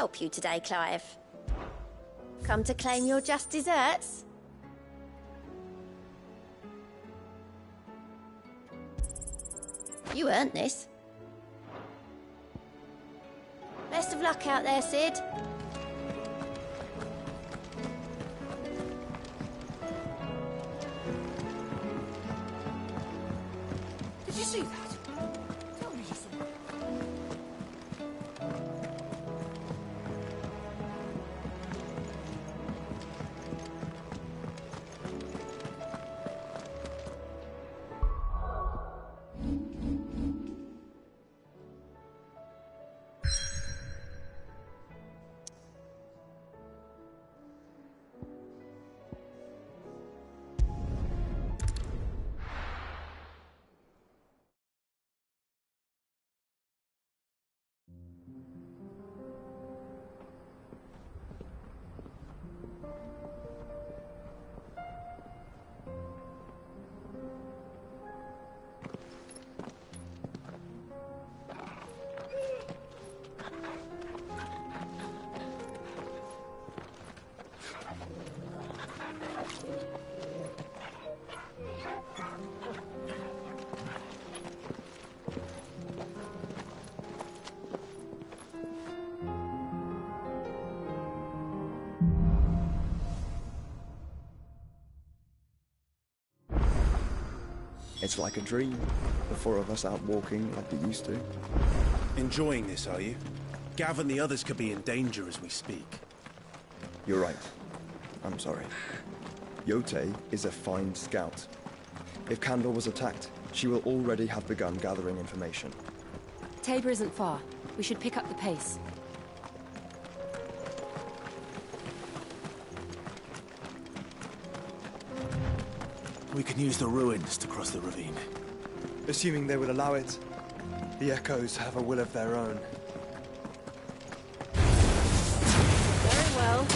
help you today, Clive? Come to claim your just desserts? You earned this. Best of luck out there, Sid. Did you see that? Tell me you saw it. It's like a dream. The four of us out walking like we used to. Enjoying this, are you? Gav and the others could be in danger as we speak. You're right. I'm sorry. Yote is a fine scout. If Kandor was attacked, she will already have begun gathering information. Tabor isn't far. We should pick up the pace. We can use the ruins to cross the ravine. Assuming they will allow it, the Echoes have a will of their own. Very well.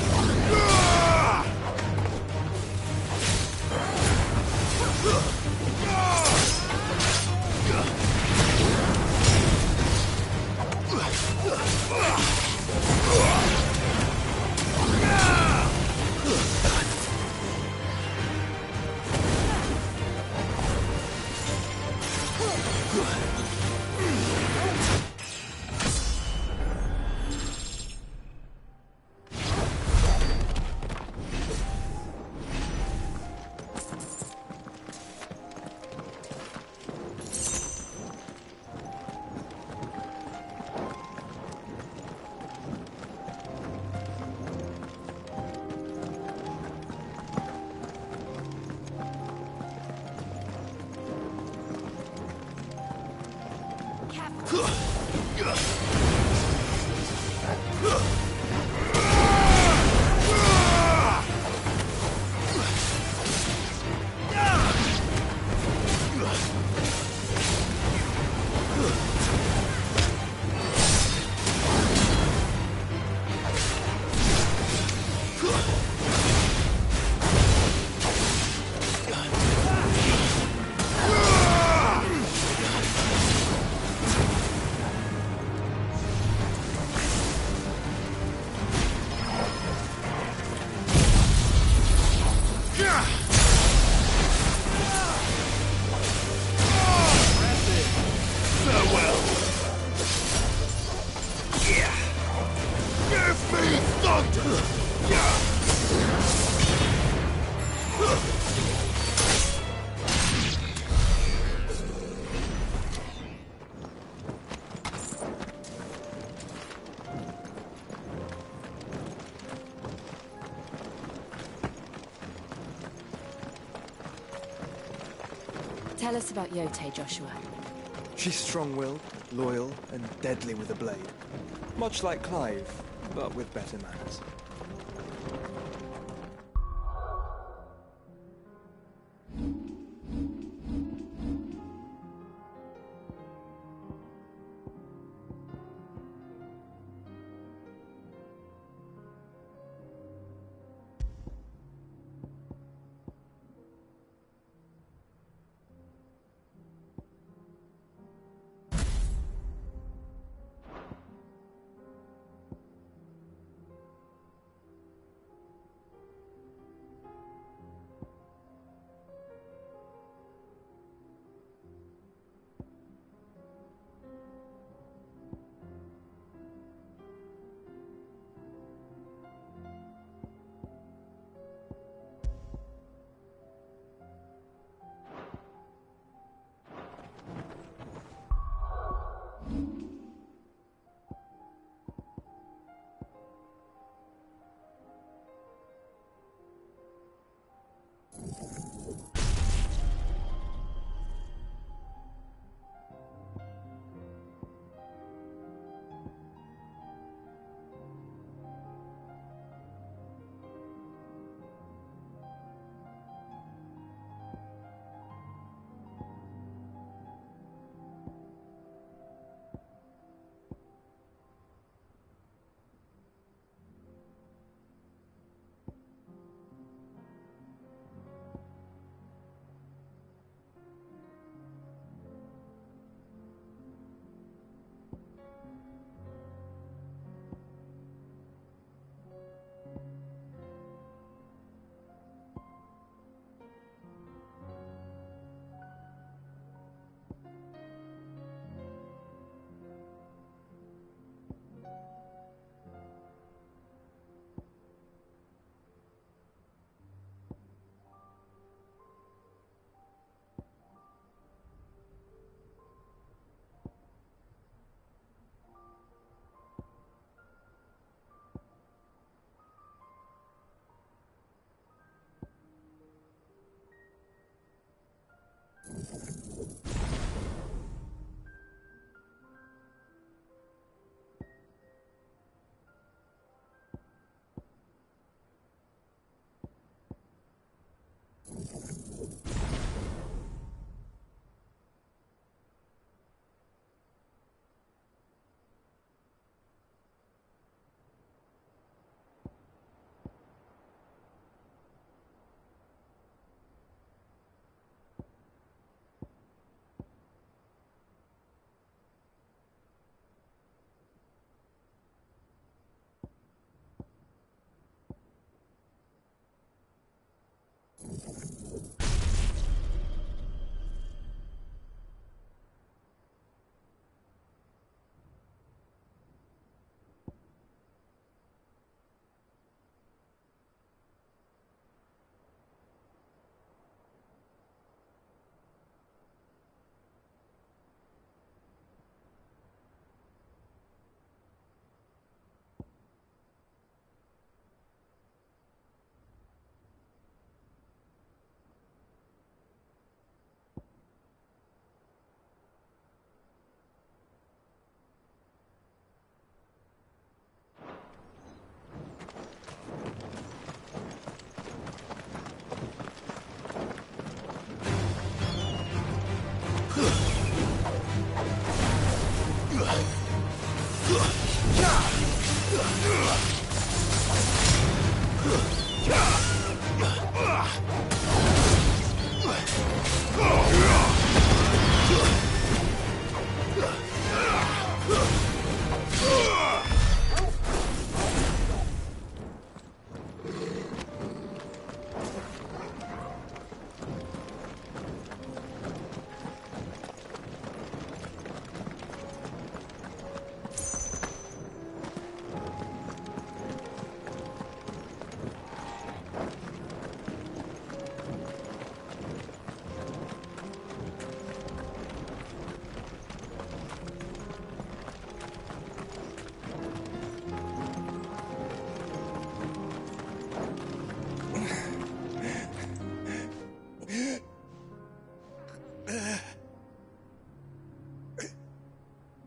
Tell us about Yote, Joshua. She's strong-willed, loyal, and deadly with a blade. Much like Clive, but with better manners.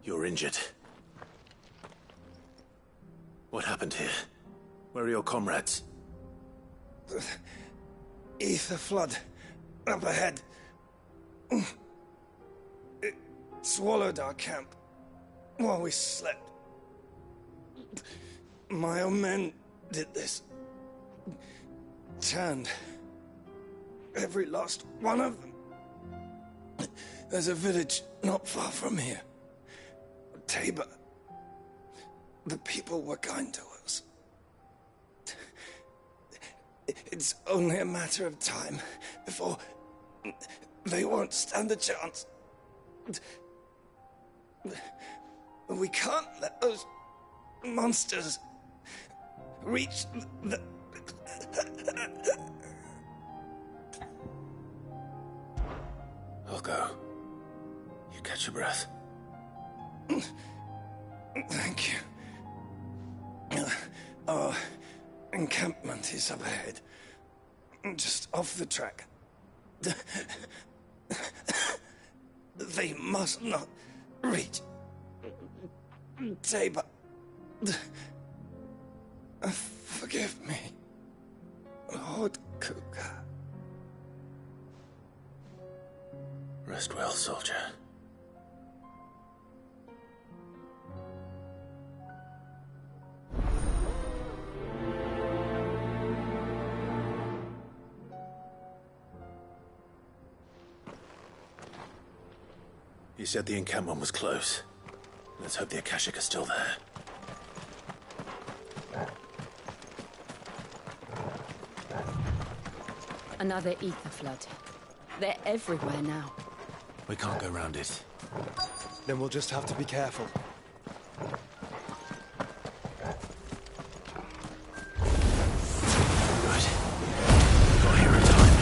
You're injured. What happened here? Where are your comrades? Ether flood. Up ahead. It swallowed our camp while we slept. My own men did this. Turned every last one of them. There's a village not far from here. Tabor. The people were kind to us. It's only a matter of time before they won't stand a chance. We can't let those monsters reach the... I'll go. You catch your breath. Thank you. Our encampment is up ahead. Just off the track. They must not reach Tabor. Forgive me, Lord Kuka. Rest well, soldier. You said the encampment was close. Let's hope the Akashic are still there. Another ether flood. They're everywhere now. We can't go round it. Then we'll just have to be careful. Right. Got here in time.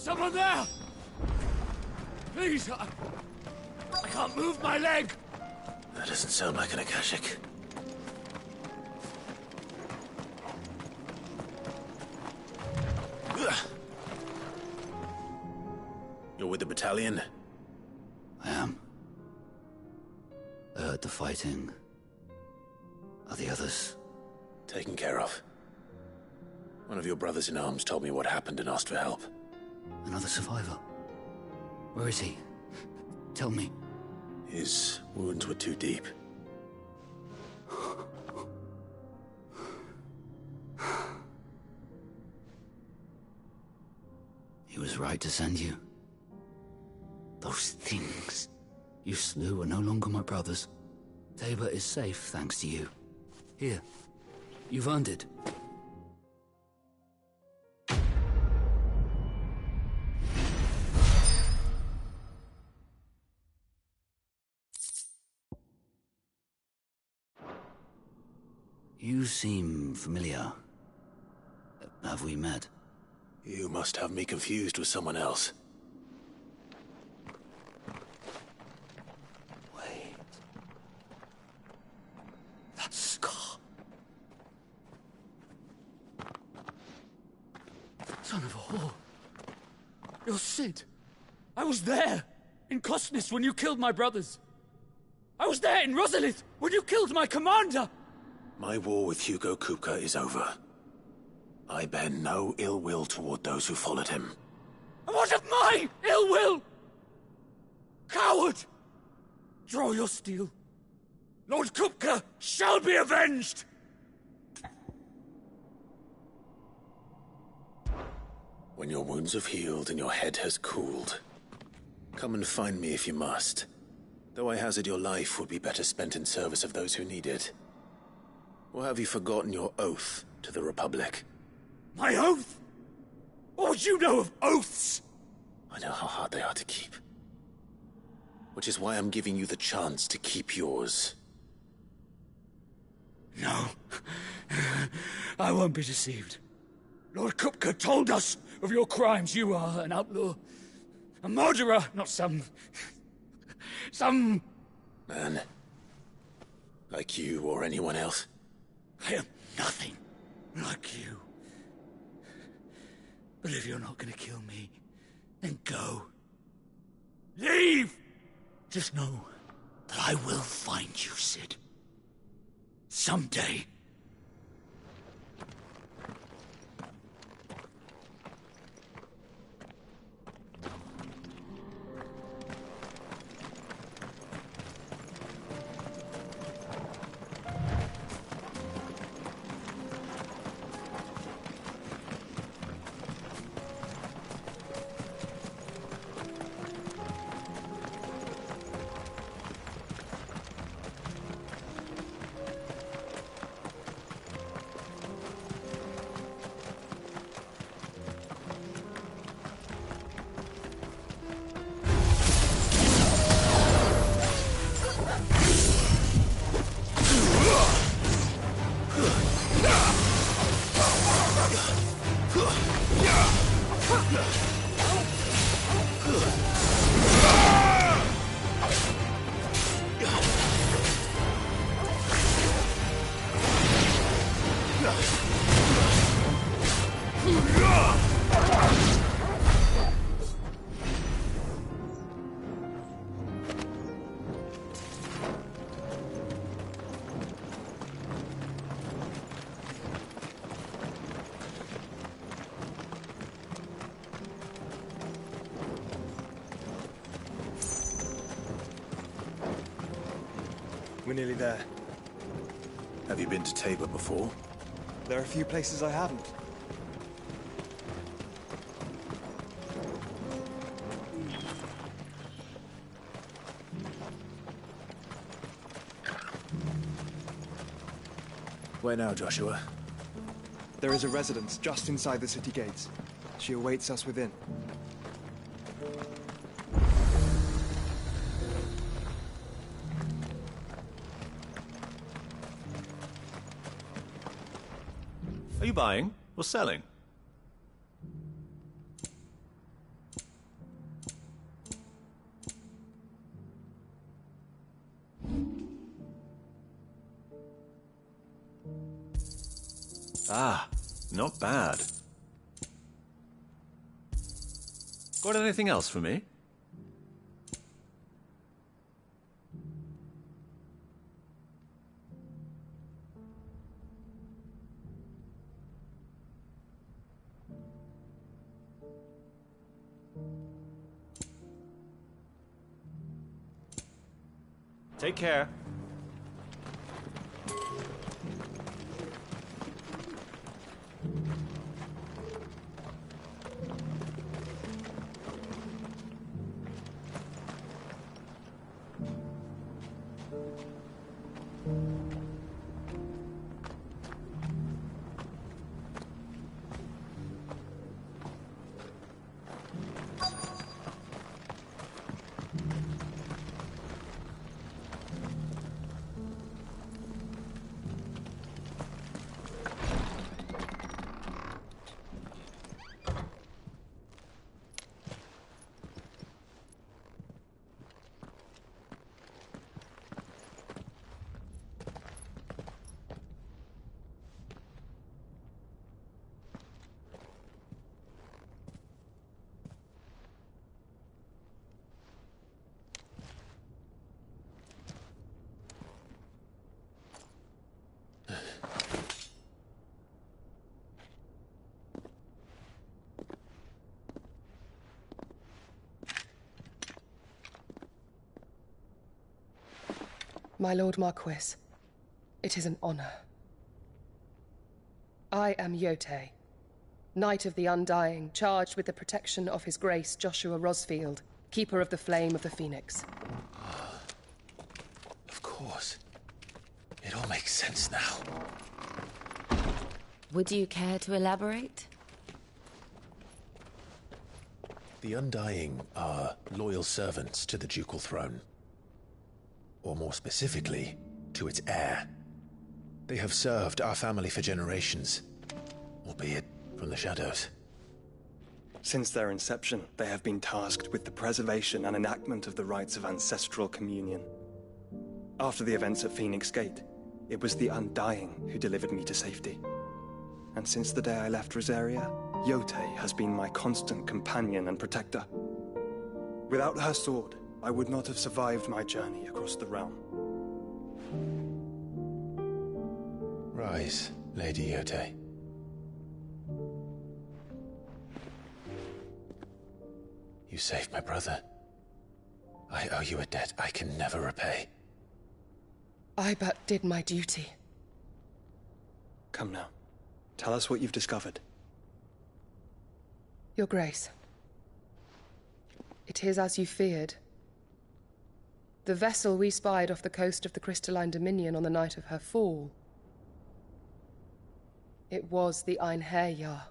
someone there? Please, I can't move my leg. That doesn't sound like an Akashic. You're with the battalion? I am. I heard the fighting. Are the others? Taken care of. One of your brothers in arms told me what happened and asked for help. Another survivor? Where is he? Tell me. His wounds were too deep. He was right to send you. Those things you slew are no longer my brothers. Tabor is safe thanks to you. Here, you've earned it. You seem familiar. Have we met? You must have me confused with someone else. Wait. That scar. Son of a whore. You're Sid. I was there, in Cosnes, when you killed my brothers. I was there in Rosalith, when you killed my commander. My war with Hugo Kupka is over. I bear no ill will toward those who followed him. And what of my ill will? Coward! Draw your steel. Lord Kupka shall be avenged! When your wounds have healed and your head has cooled, come and find me if you must. Though I hazard your life would be better spent in service of those who need it. Or have you forgotten your oath to the Republic? My oath? What would you know of oaths? I know how hard they are to keep. Which is why I'm giving you the chance to keep yours. No. I won't be deceived. Lord Kupka told us of your crimes. You are an outlaw. A murderer, not some... Man. Like you or anyone else. I am nothing like you. But if you're not gonna kill me, then go. Leave! Just know that I will find you, Sid. Someday. We're nearly there. Have you been to Tabor before? There are a few places I haven't. Where now, Joshua? There is a residence just inside the city gates. She awaits us within. Are you buying or selling? Ah, not bad. Got anything else for me? Take care. My Lord Marquis, it is an honor. I am Yotei, Knight of the Undying, charged with the protection of His Grace Joshua Rosfield, Keeper of the Flame of the Phoenix. Of course. It all makes sense now. Would you care to elaborate? The Undying are loyal servants to the ducal throne. Or more specifically, to its heir. They have served our family for generations, albeit from the shadows. Since their inception, they have been tasked with the preservation and enactment of the rites of ancestral communion. After the events at Phoenix Gate, it was the Undying who delivered me to safety. And since the day I left Rosaria, Yotei has been my constant companion and protector. Without her sword, I would not have survived my journey across the realm. Rise, Lady Yotei. You saved my brother. I owe you a debt I can never repay. I but did my duty. Come now. Tell us what you've discovered. Your Grace. It is as you feared. The vessel we spied off the coast of the Crystalline Dominion on the night of her fall. It was the Einherjar.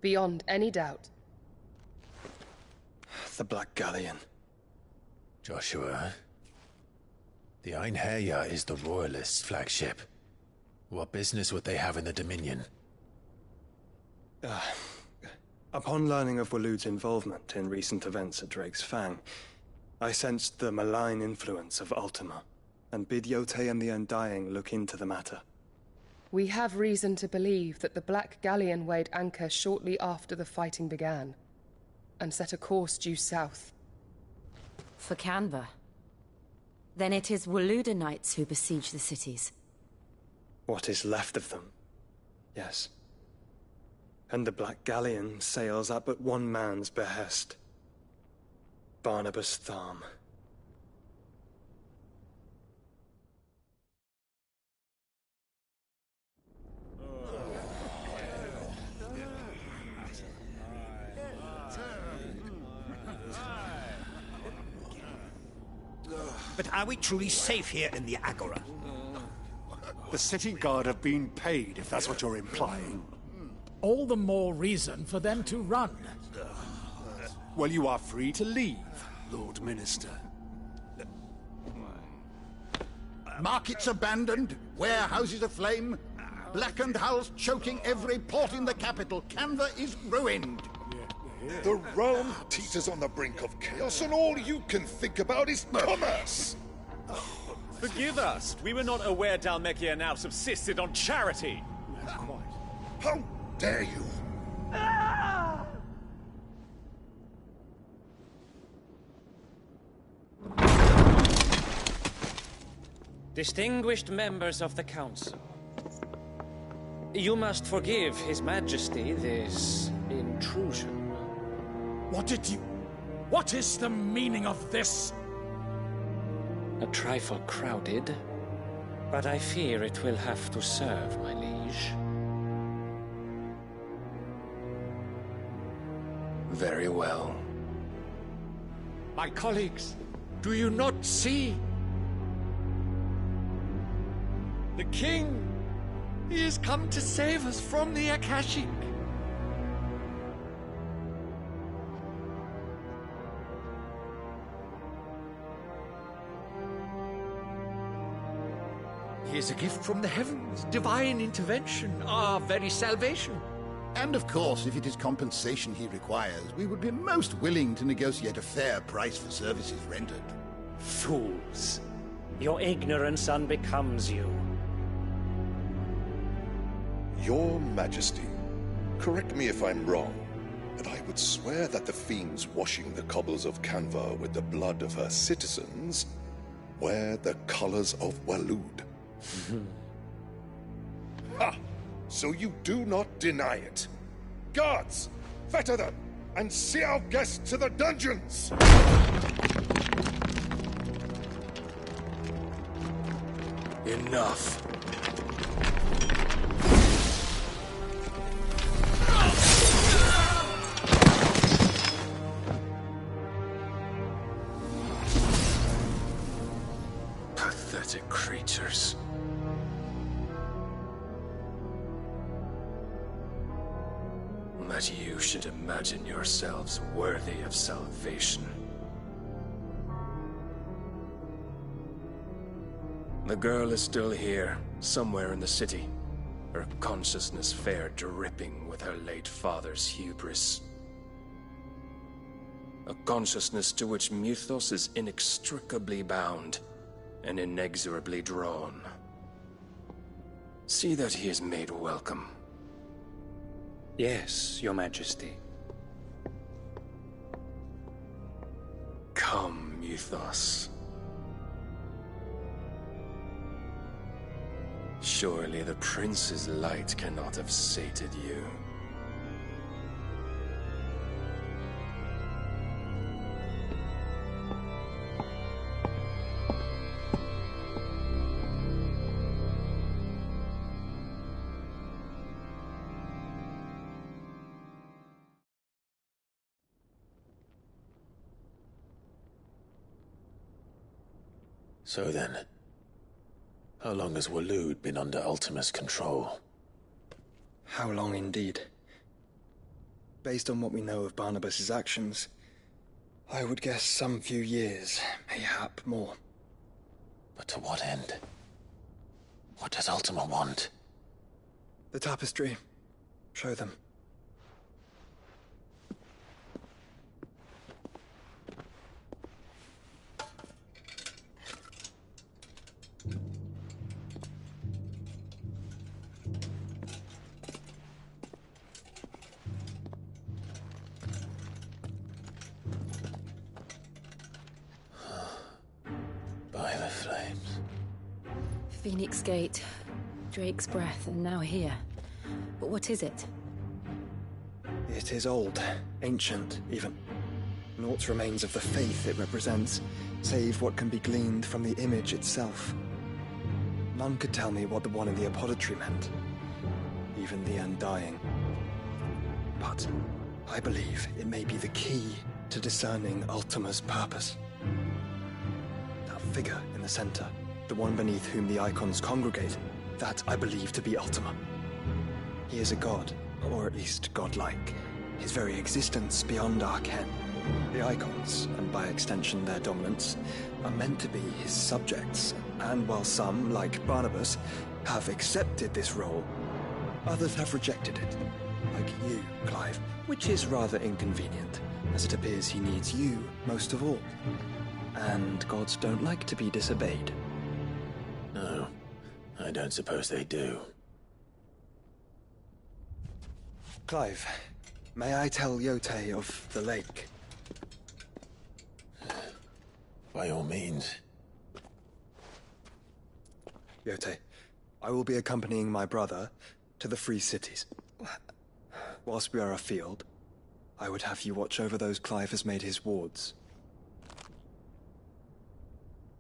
Beyond any doubt. The Black Galleon. Joshua, the Einherjar is the Royalists' flagship. What business would they have in the Dominion? Upon learning of Waloed's involvement in recent events at Drake's Fang, I sensed the malign influence of Ultima, and bid Yotei and the Undying look into the matter. We have reason to believe that the Black Galleon weighed anchor shortly after the fighting began, and set a course due south. For Canva. Then it is Waloed Knights who besiege the cities. What is left of them, yes. And the Black Galleon sails at but one man's behest. Barnabas Tharm. But are we truly safe here in the Agora? The city guard have been paid, if that's what you're implying. All the more reason for them to run. Well, you are free to leave, Lord Minister. Markets abandoned, warehouses aflame, blackened hulls choking every port in the capital. Canva is ruined. The realm teeters on the brink of chaos, and all you can think about is commerce! Forgive us. We were not aware Dhalmekia now subsisted on charity. How dare you? Distinguished members of the Council, you must forgive His Majesty this intrusion. What is the meaning of this? A trifle crowded, but I fear it will have to serve, my liege. Very well. My colleagues, do you not see? The king! He has come to save us from the Akashic! He is a gift from the heavens, divine intervention, our very salvation. And of course, if it is compensation he requires, we would be most willing to negotiate a fair price for services rendered. Fools! Your ignorance unbecomes you. Your Majesty, correct me if I'm wrong, but I would swear that the fiends washing the cobbles of Canva with the blood of her citizens wear the colors of Waloed. Ha! So you do not deny it. Guards, fetter them, and see our guests to the dungeons! Enough. Pathetic creatures. That you should imagine yourselves worthy of salvation. The girl is still here, somewhere in the city, her consciousness fair dripping with her late father's hubris. A consciousness to which Mythos is inextricably bound and inexorably drawn. See that he is made welcome. Yes, Your Majesty. Come, Mythos. Surely the prince's light cannot have sated you. So then, how long has Waloed been under Ultima's control? How long indeed? Based on what we know of Barnabas's actions, I would guess some few years, mayhap more. But to what end? What does Ultima want? The tapestry. Show them. By the flames. Phoenix Gate, Drake's Breath, and now here. But what is it? It is old, ancient, even. Naught remains of the faith it represents, save what can be gleaned from the image itself. None could tell me what the one in the apothecary meant, even the Undying. But I believe it may be the key to discerning Ultima's purpose. That figure in the center, the one beneath whom the icons congregate, that I believe to be Ultima. He is a god, or at least godlike, his very existence beyond our ken. The icons, and by extension their dominants, are meant to be his subjects, and while some, like Barnabas, have accepted this role, others have rejected it, like you, Clive, which is rather inconvenient, as it appears he needs you most of all. And gods don't like to be disobeyed. No, I don't suppose they do. Clive, may I tell Yote of the lake? By all means. Yote, I will be accompanying my brother to the Free Cities. Whilst we are afield, I would have you watch over those Clive has made his wards.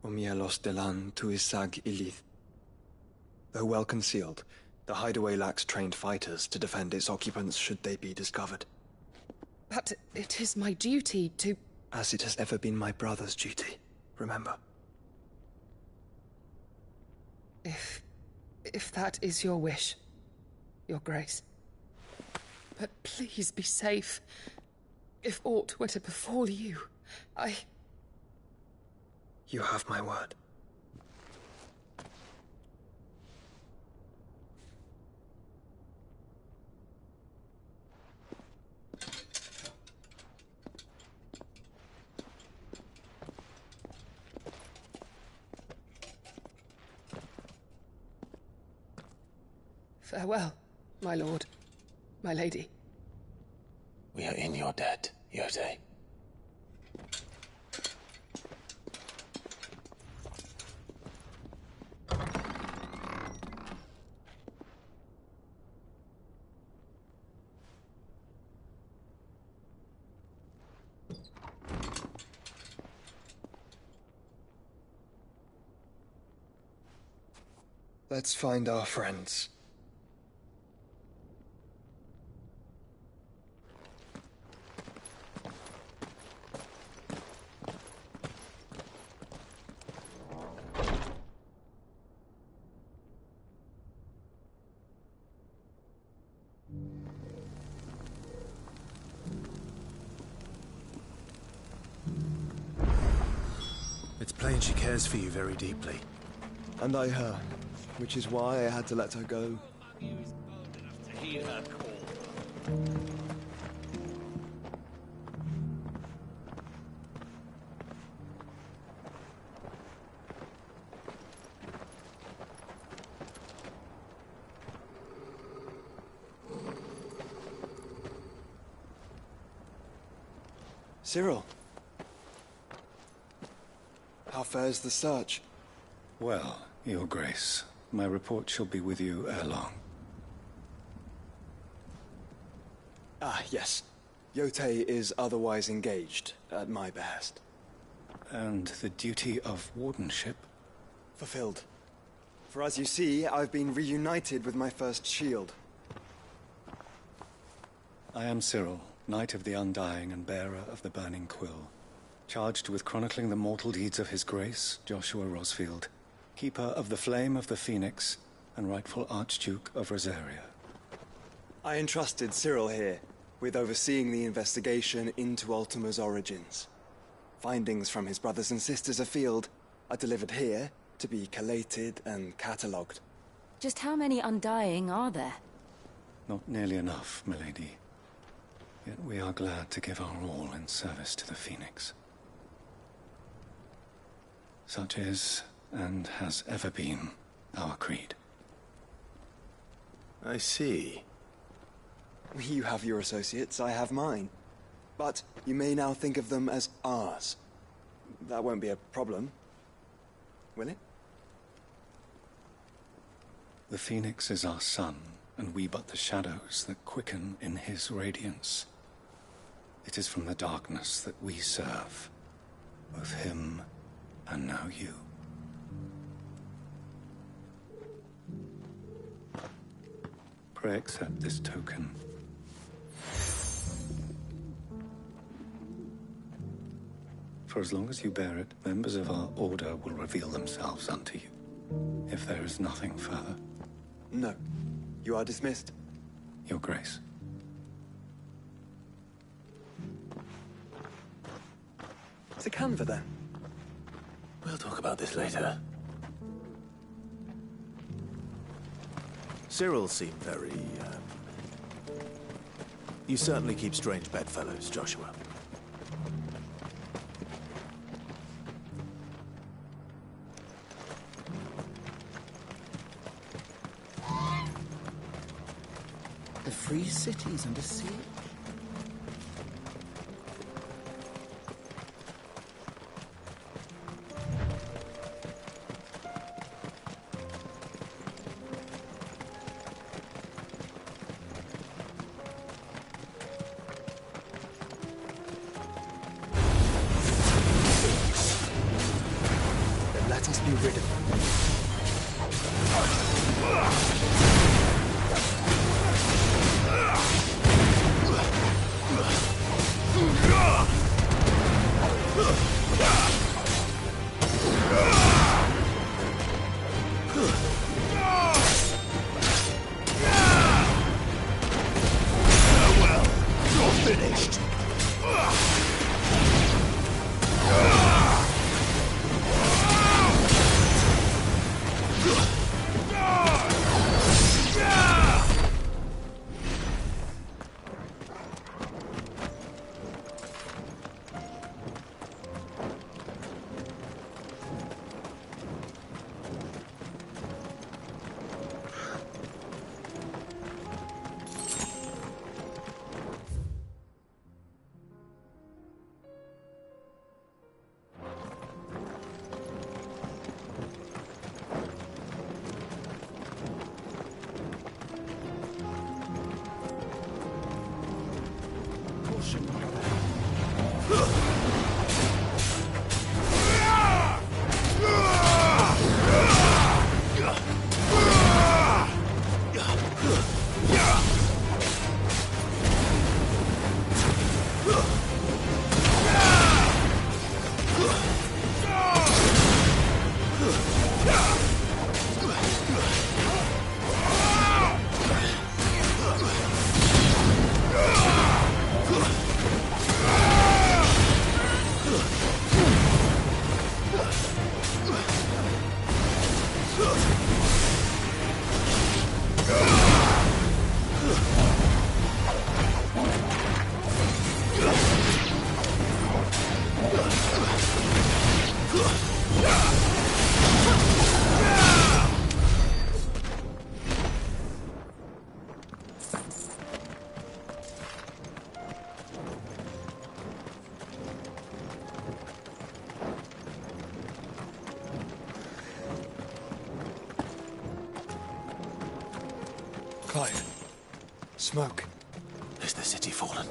Omielos delan tuisag ilith. Though well concealed, the hideaway lacks trained fighters to defend its occupants should they be discovered. But it is my duty to... As it has ever been my brother's duty, remember. If that is your wish, Your Grace. But please be safe. If aught were to befall you, You have my word. Farewell, my lord, my lady. We are in your debt, Yote. Let's find our friends. It's plain she cares for you very deeply. And I her, which is why I had to let her go. Cyril. How fares the search? Well, Your Grace, my report shall be with you ere long. Ah, yes. Yote is otherwise engaged, at my behest. And the duty of wardenship? Fulfilled. For as you see, I've been reunited with my first shield. I am Cyril, Knight of the Undying and bearer of the Burning Quill, charged with chronicling the mortal deeds of His Grace, Joshua Rosfield, Keeper of the Flame of the Phoenix, and rightful Archduke of Rosaria. I entrusted Cyril here with overseeing the investigation into Ultima's origins. Findings from his brothers and sisters afield are delivered here to be collated and catalogued. Just how many Undying are there? Not nearly enough, milady. Yet we are glad to give our all in service to the Phoenix. Such is, and has ever been, our creed. I see. You have your associates, I have mine. But you may now think of them as ours. That won't be a problem, will it? The Phoenix is our sun, and we but the shadows that quicken in his radiance. It is from the darkness that we serve, both him and now you. Pray accept this token. For as long as you bear it, members of our order will reveal themselves unto you. If there is nothing further. No. You are dismissed. Your Grace. To Canva, then. We'll talk about this later. Cyril seemed very, You certainly keep strange bedfellows, Joshua. The free city's under siege. Then let us be rid of them. Clive. Smoke. Is the city fallen?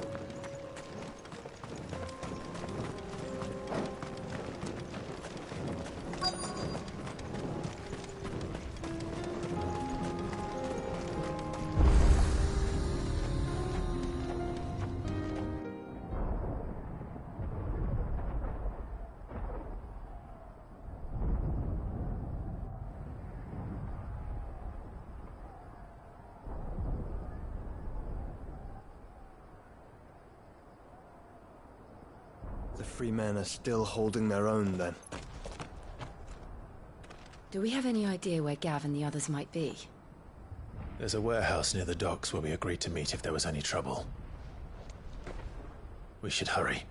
The free men are still holding their own, then. Do we have any idea where Gav and the others might be? There's a warehouse near the docks where we agreed to meet if there was any trouble. We should hurry.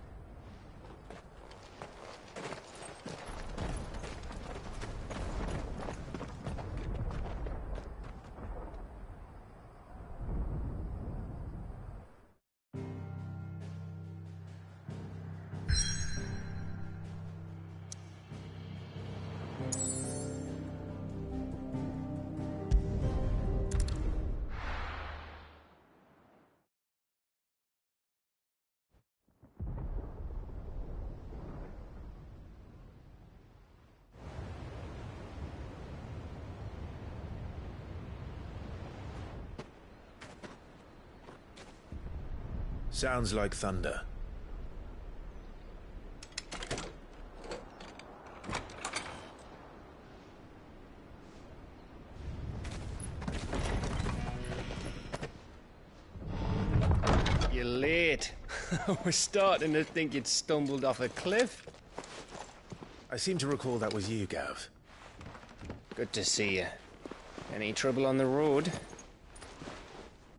Sounds like thunder. You're late. We're starting to think you'd stumbled off a cliff. I seem to recall that was you, Gav. Good to see you. Any trouble on the road?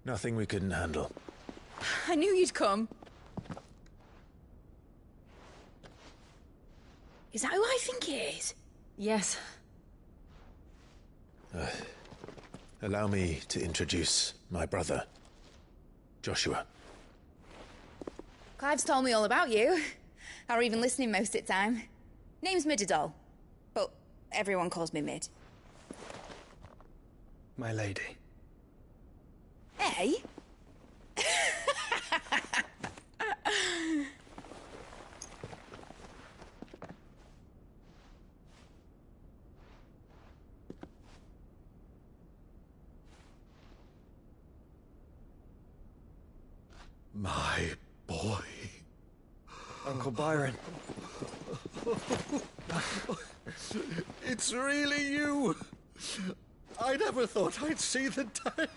Nothing we couldn't handle. I knew you'd come. Is that who I think it is? Yes. Allow me to introduce my brother, Joshua. Clive's told me all about you. Or even listening most of the time. Name's Midadol, but everyone calls me Mid. My lady. Hey? My boy. Uncle Byron. It's really you. I never thought I'd see the day.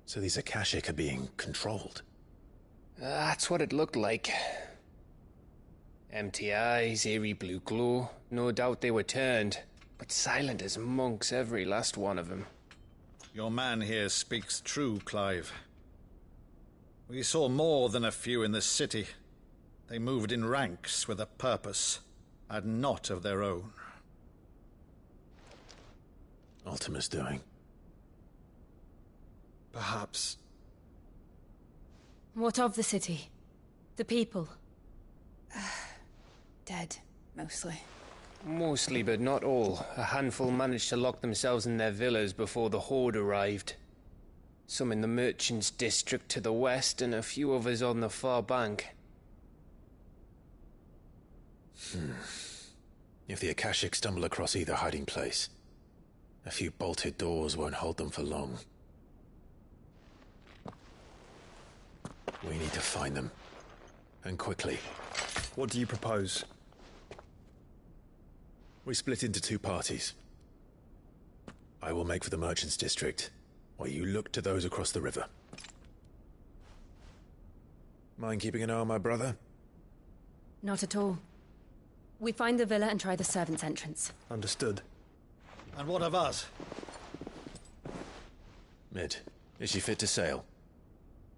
So these Akashic are being controlled? That's what it looked like. Empty eyes, eerie blue glow. No doubt they were turned, but silent as monks, every last one of them. Your man here speaks true, Clive. We saw more than a few in the city. They moved in ranks with a purpose, and not of their own. Ultima's doing. Perhaps. What of the city? The people? Dead, mostly. Mostly, but not all. A handful managed to lock themselves in their villas before the Horde arrived. Some in the Merchants' District to the west, and a few others on the far bank. If the Akashic stumble across either hiding place, a few bolted doors won't hold them for long. We need to find them. And quickly. What do you propose? We split into two parties. I will make for the Merchants' District, while you look to those across the river. Mind keeping an eye on my brother? Not at all. We find the villa and try the servants' entrance. Understood. And what of us? Mid, is she fit to sail?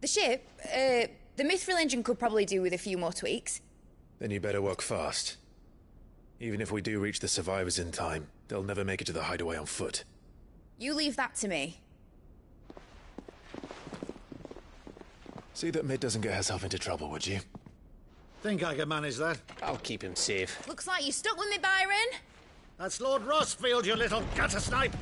The ship, the Mithril engine could probably do with a few more tweaks. Then you better work fast. Even if we do reach the survivors in time, they'll never make it to the hideaway on foot. You leave that to me. See that Mid doesn't get herself into trouble, would you? Think I can manage that? I'll keep him safe. Looks like you stuck with me, Byron. That's Lord Rossfield, you little gutter snipe!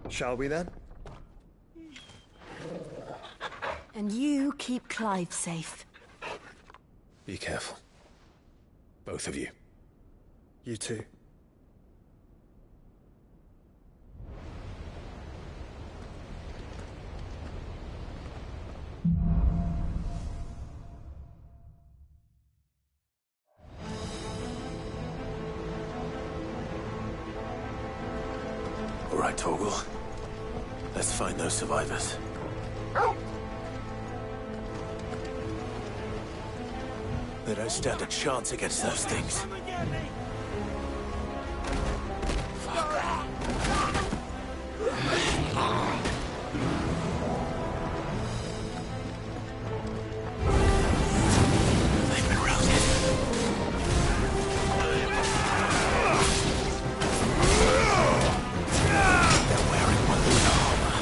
Shall we then? And you keep Clive safe. Be careful. Both of you. You too. All right, Torgal. Let's find those survivors. They don't stand a chance against those things. They've been routed. They're wearing Walloon armor.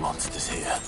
monsters here.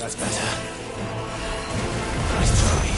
That's better. Nice try.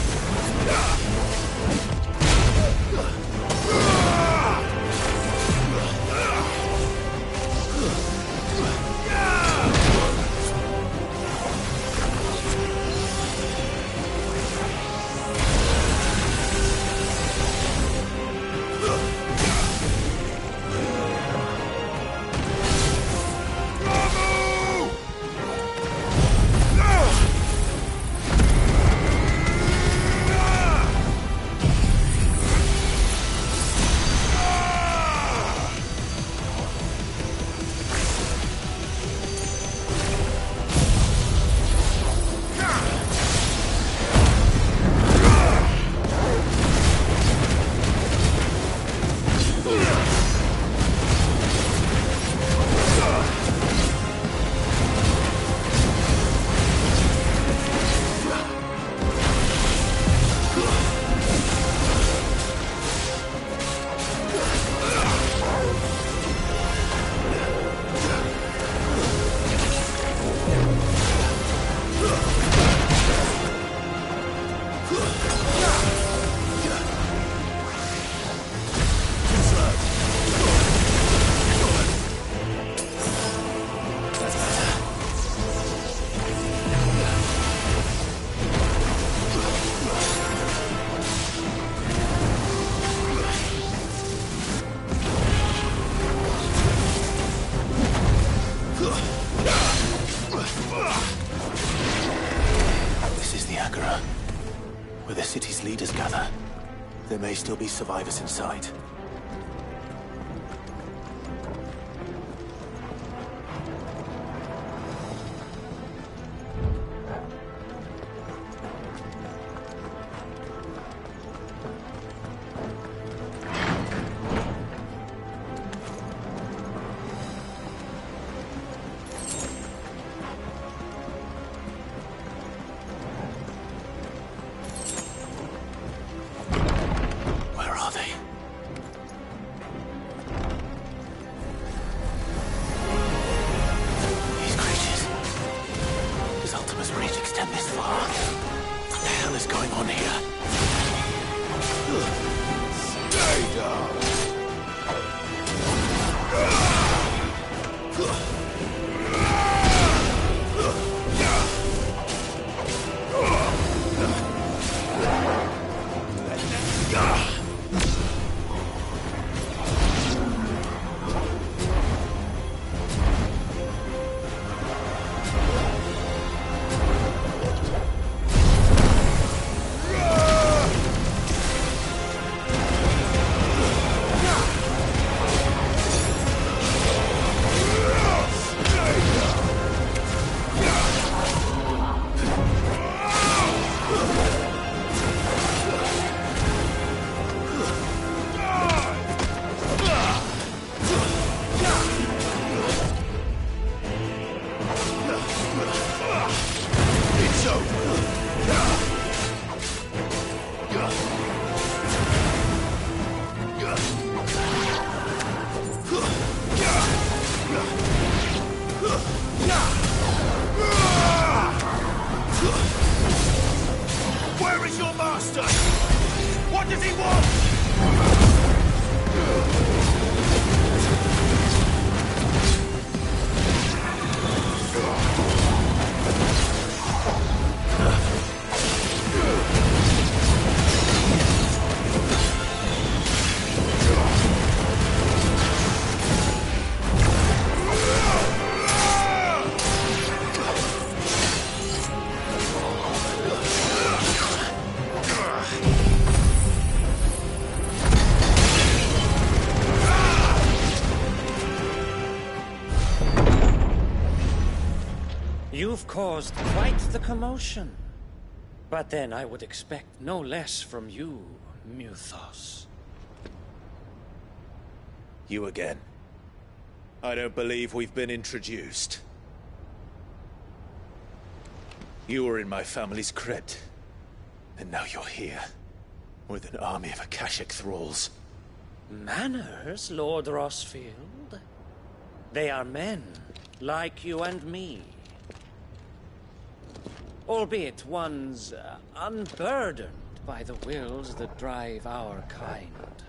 Where the city's leaders gather. There may still be survivors inside. Where is your master? What does he want? You've caused quite the commotion. But then I would expect no less from you, Muthos. You again. I don't believe we've been introduced. You were in my family's crypt. And now you're here. With an army of Akashic thralls. Manners, Lord Rosfield? They are men, like you and me. albeit ones unburdened by the wills that drive our kind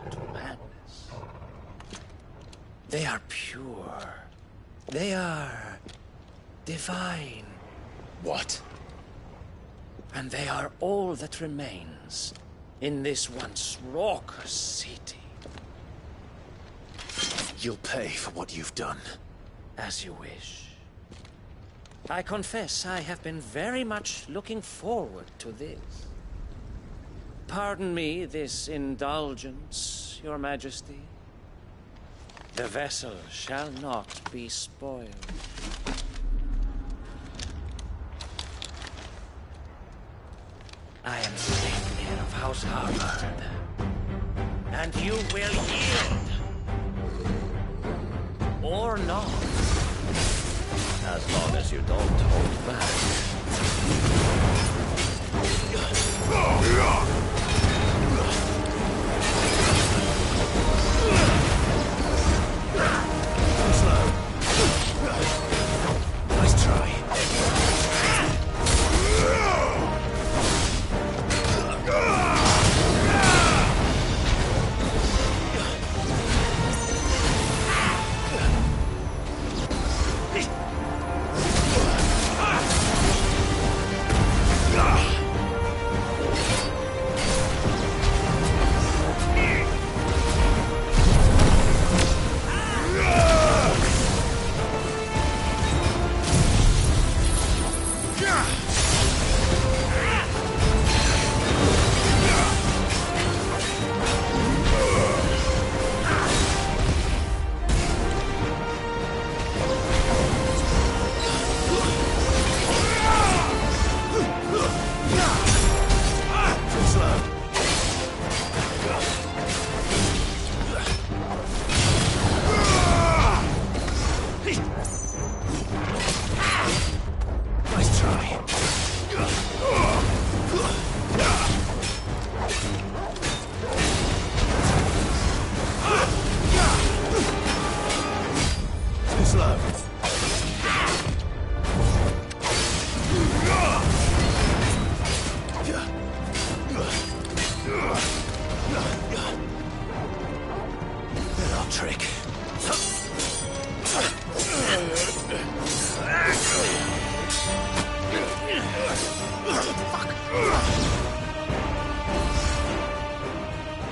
to madness. They are pure. They are divine. What? And they are all that remains in this once raucous city. You'll pay for what you've done. As you wish. I confess I have been very much looking forward to this. Pardon me this indulgence, Your Majesty. The vessel shall not be spoiled. I am Sleipnir of House Harvard, and you will yield. Or not. As long as you don't hold back. Nice try.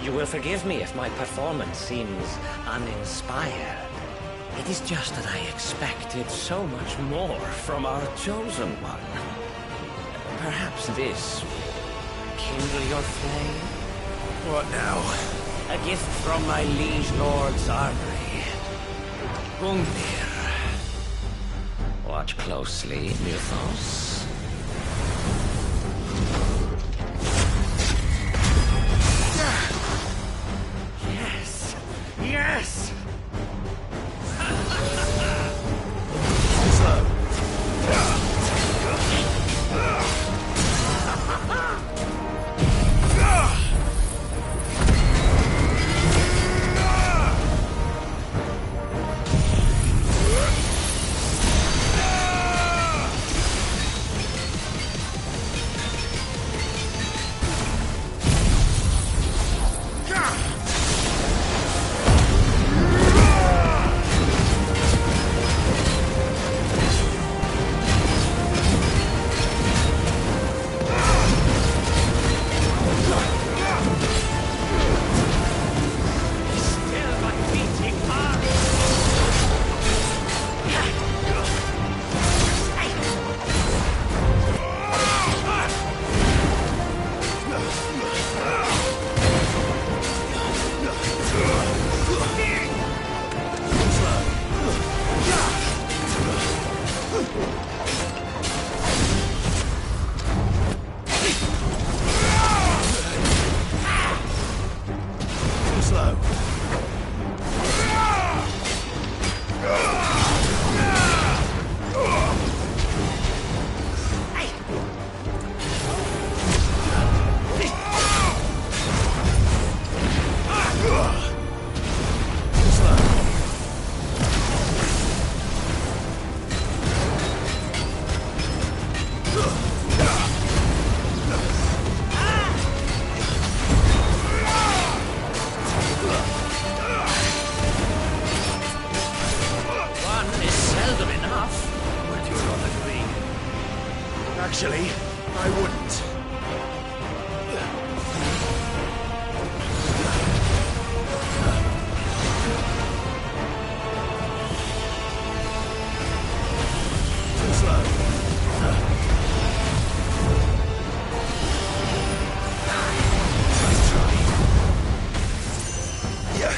You will forgive me if my performance seems uninspired. It is just that I expected so much more from our chosen one. Perhaps this will kindle your flame? What now? A gift from my liege lord's armory. Gungnir. Watch closely, Mythos. Yes! Yes! Actually, I wouldn't. Too slow. Nice try. Yeah.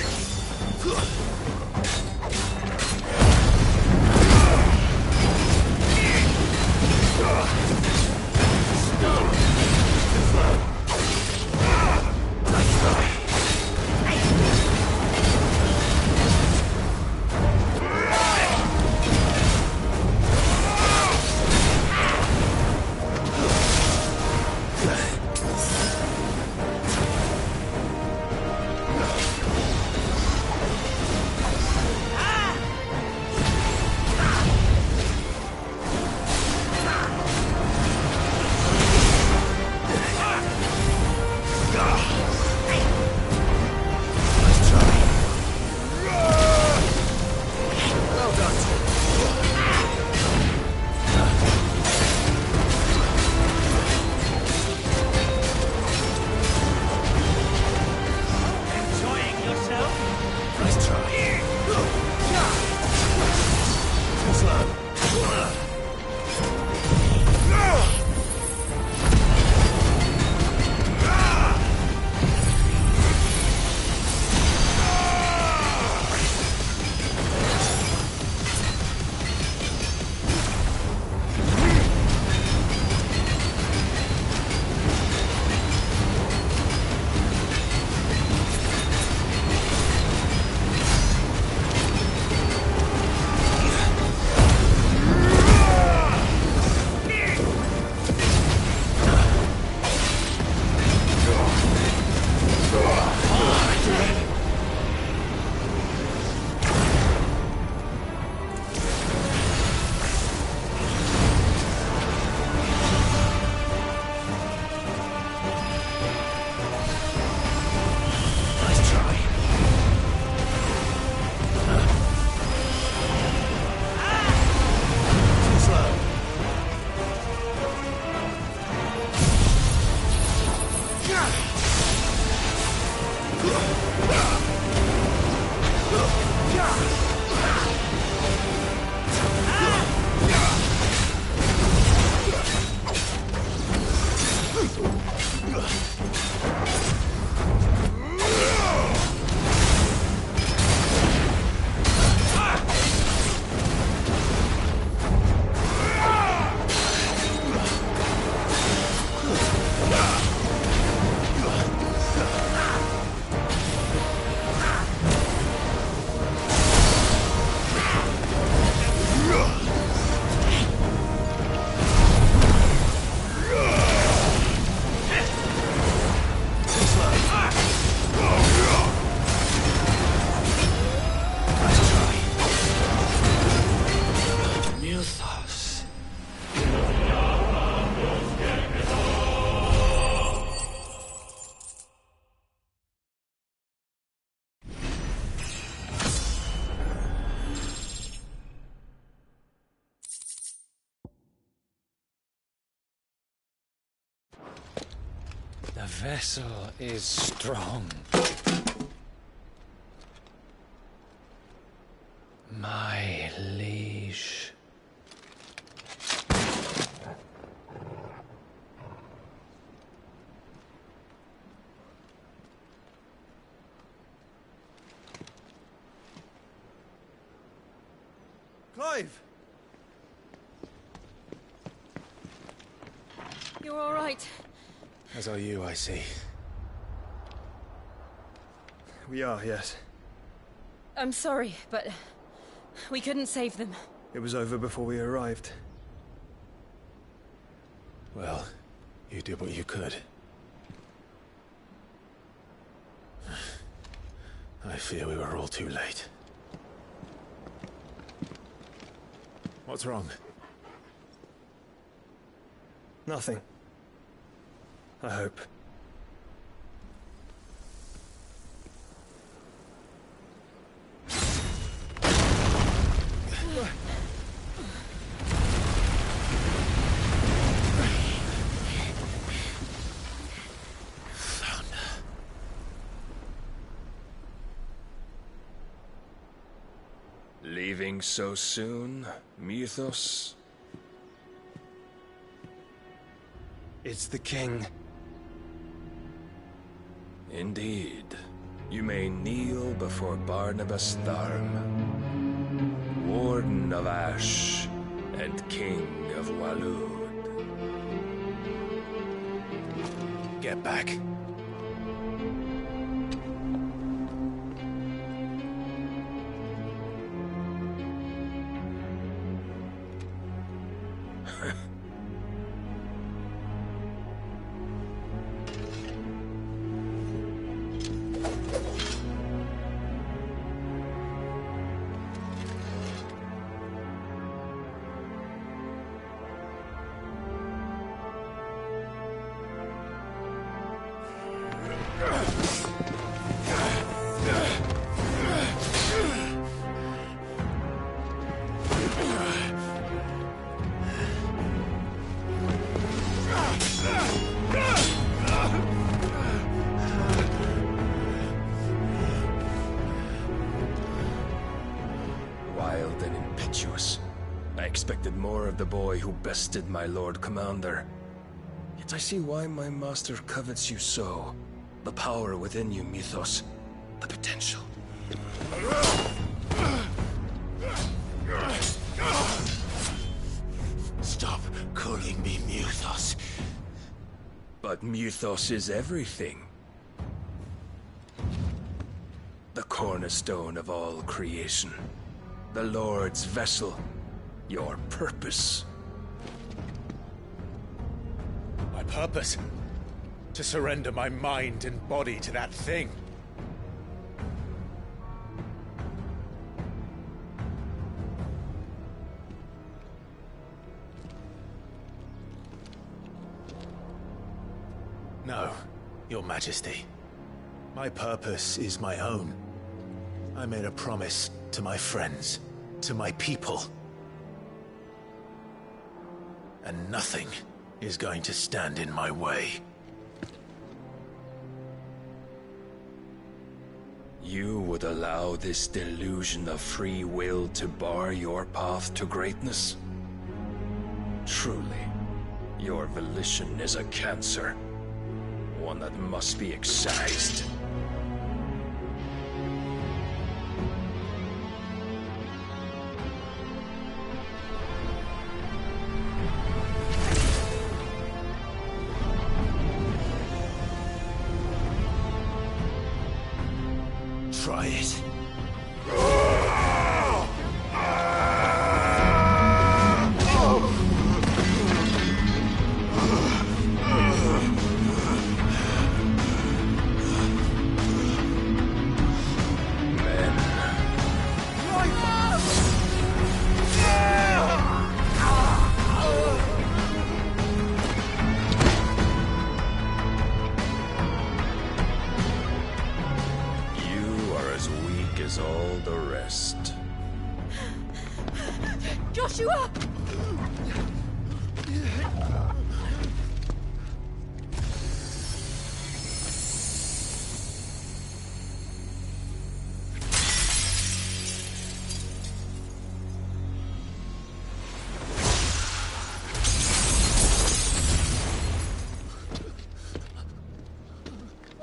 The vessel is strong. My liege. Clive! You're all right. As are you, I see. We are, yes. I'm sorry, but we couldn't save them. It was over before we arrived. Well, you did what you could. I fear we were all too late. What's wrong? Nothing. I hope. Leaving so soon, Mythos? It's the king. Indeed. You may kneel before Barnabas Tharm, Warden of Ash and King of Waloed. Get back. Wild and impetuous. I expected more of the boy who bested my Lord Commander. Yet I see why my master covets you so. The power within you, Mythos. The potential. Stop calling me Mythos. But Mythos is everything. The cornerstone of all creation. The Lord's vessel. Your purpose. My purpose? To surrender my mind and body to that thing. No, Your Majesty. My purpose is my own. I made a promise to my friends, to my people. And nothing is going to stand in my way. You would allow this delusion of free will to bar your path to greatness? Truly, your volition is a cancer. One that must be excised. Try it. As all the rest. Joshua!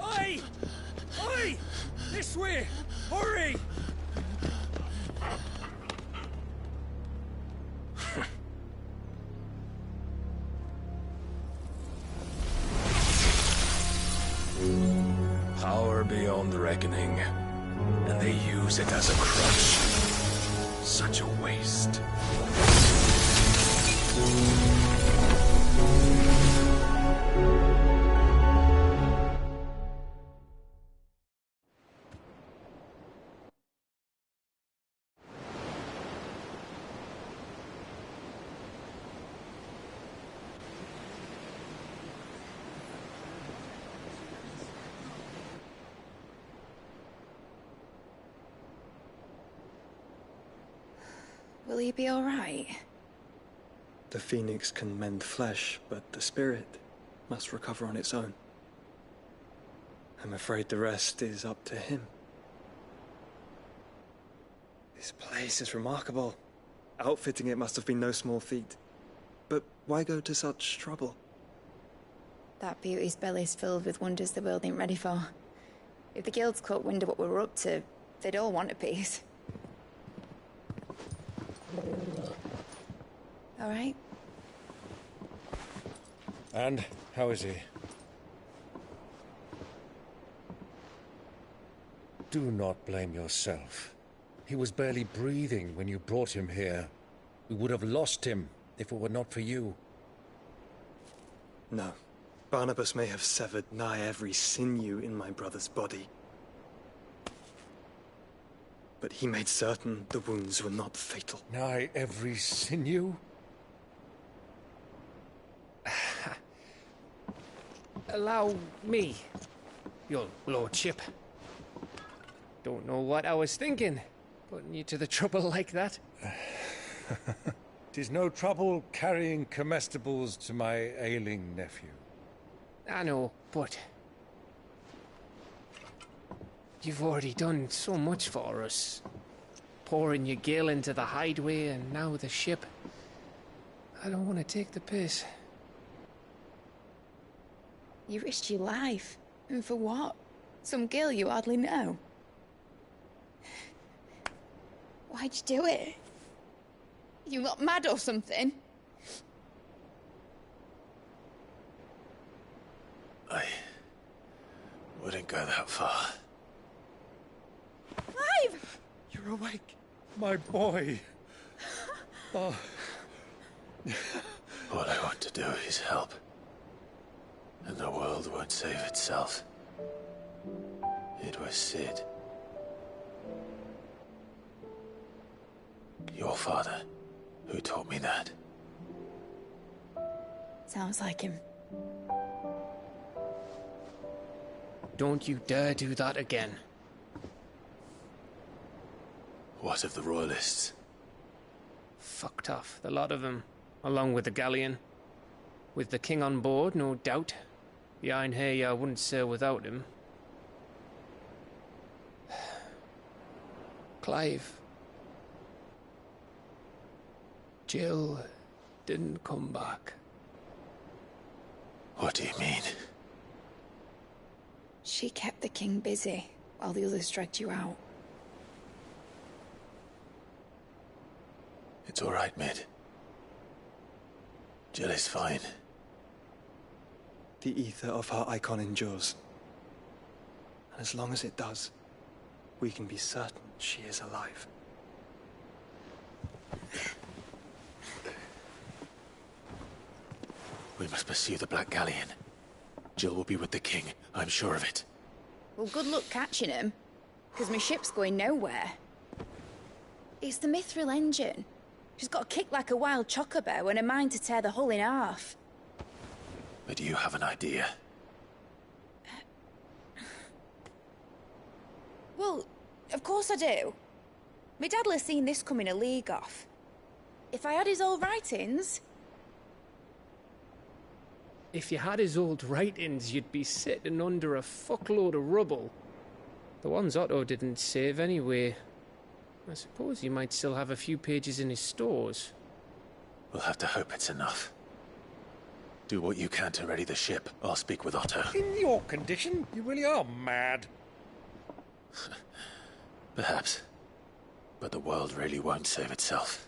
Oi! Oi! This way! Hurry! Power beyond reckoning, and they use it as a crutch. Such a waste. Will he be all right? The Phoenix can mend flesh, but the spirit must recover on its own. I'm afraid the rest is up to him. This place is remarkable. Outfitting it must have been no small feat. But why go to such trouble? That beauty's belly's filled with wonders the world ain't ready for. If the guilds caught wind of what we were up to, they'd all want a piece. All right. And how is he? Do not blame yourself. He was barely breathing when you brought him here. We would have lost him if it were not for you. No. Barnabas may have severed nigh every sinew in my brother's body. But he made certain the wounds were not fatal. Nigh every sinew? Allow me, your lordship. Don't know what I was thinking, putting you to the trouble like that. 'Tis no trouble carrying comestibles to my ailing nephew. I know, but you've already done so much for us. Pouring your gil into the hideaway and now the ship. I don't want to take the piss. You risked your life. And for what? Some girl you hardly know. Why'd you do it? You not mad or something? I wouldn't go that far. Clive! You're awake, my boy. Oh. All I want to do is help. And the world won't save itself. It was Sid. Your father, who taught me that. Sounds like him. Don't you dare do that again. What of the Royalists? Fucked off, the lot of them, along with the galleon. With the king on board, no doubt. Behind here, I wouldn't sail without him. Clive. Jill didn't come back. What do you mean? She kept the king busy while the others dragged you out. It's all right, Mid. Jill is fine. The ether of her icon endures. And as long as it does, we can be certain she is alive. We must pursue the Black Galleon. Jill will be with the king, I'm sure of it. Well, good luck catching him, because my ship's going nowhere. It's the Mithril engine. She's got a kick like a wild chocobo and a mind to tear the hull in half. But do you have an idea? Well, of course I do. My dad'll have seen this coming a league off. If I had his old writings... If you had his old writings, you'd be sitting under a fuckload of rubble. The ones Otto didn't save anyway. I suppose he might still have a few pages in his stores. We'll have to hope it's enough. Do what you can to ready the ship. I'll speak with Otto. In your condition, you really are mad. Perhaps. But the world really won't save itself.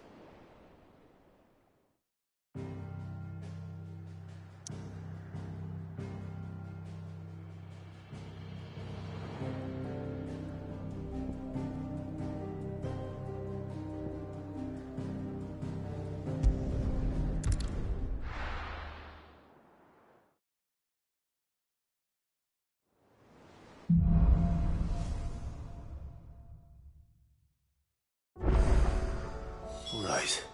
Right.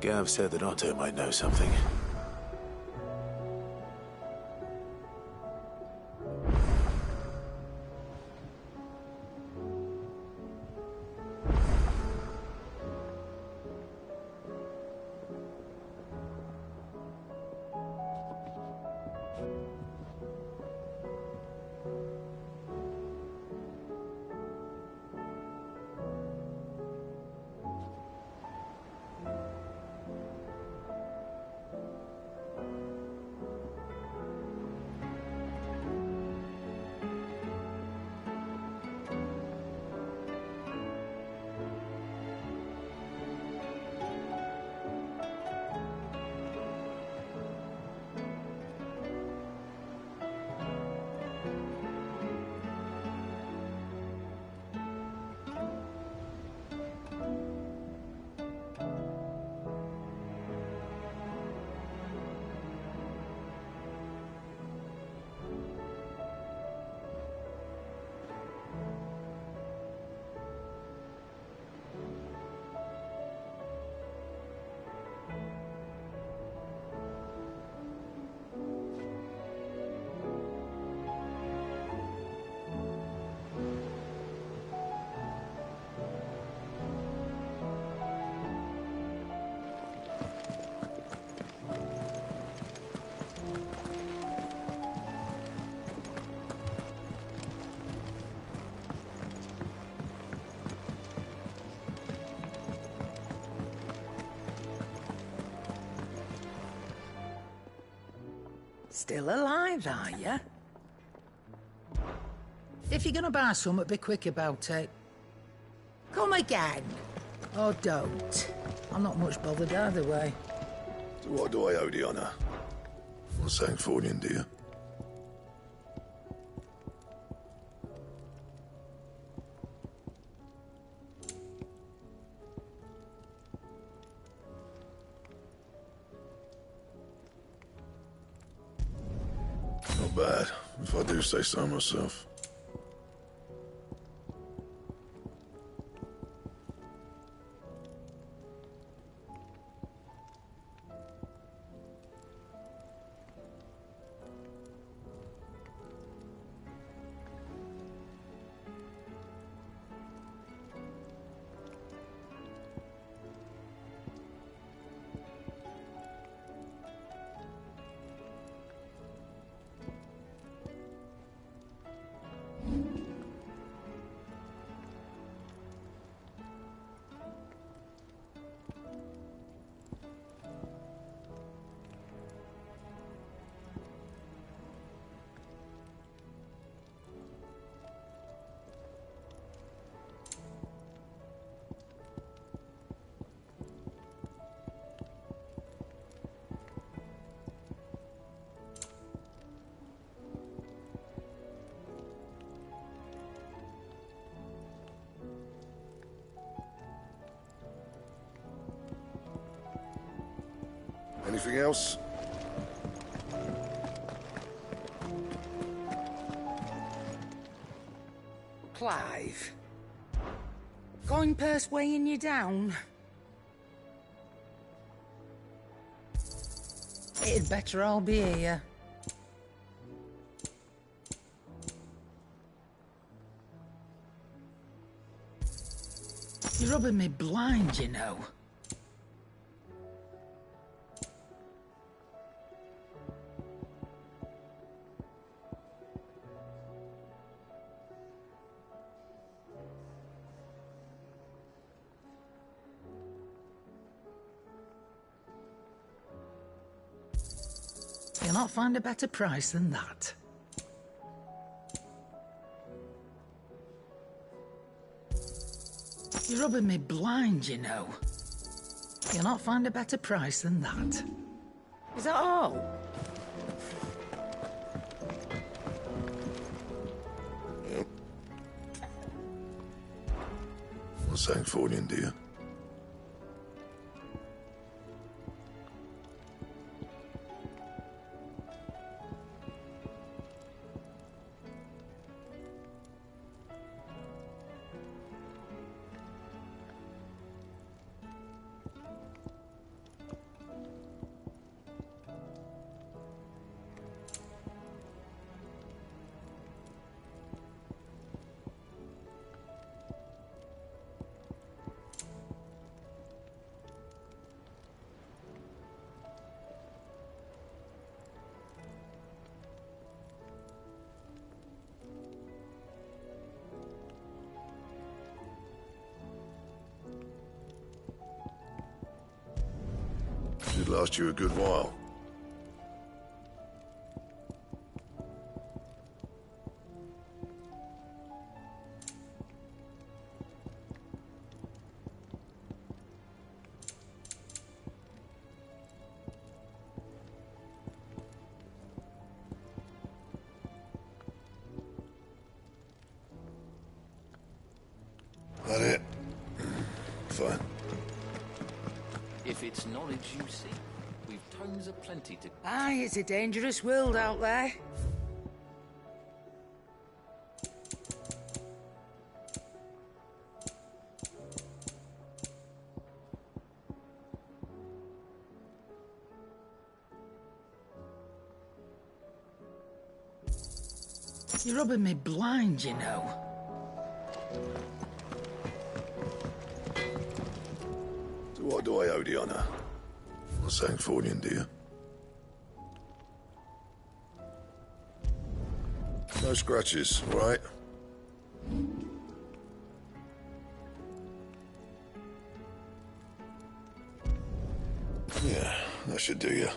Gav said that Otto might know something. Still alive, are you? If you're gonna buy something, be quick about it. Come again. Or don't. I'm not much bothered either way. So what do I owe the honor? Or Sangforian, dear? Not bad, if I do say so myself. Anything else? Clive. Coin purse weighing you down? It'd better all be here. You're rubbing me blind, you know. You'll not find a better price than that. You're rubbing me blind, you know. You'll not find a better price than that. Is that all? Yep. What's Sangforian, dear? Should last you a good while. That it? Fine. If it's knowledge you seek, we've tomes aplenty to... Aye, it's a dangerous world out there. You're rubbing me blind, you know. So what do I owe the honor? What's Sangforian, dear? No scratches, all right? Yeah, that should do you.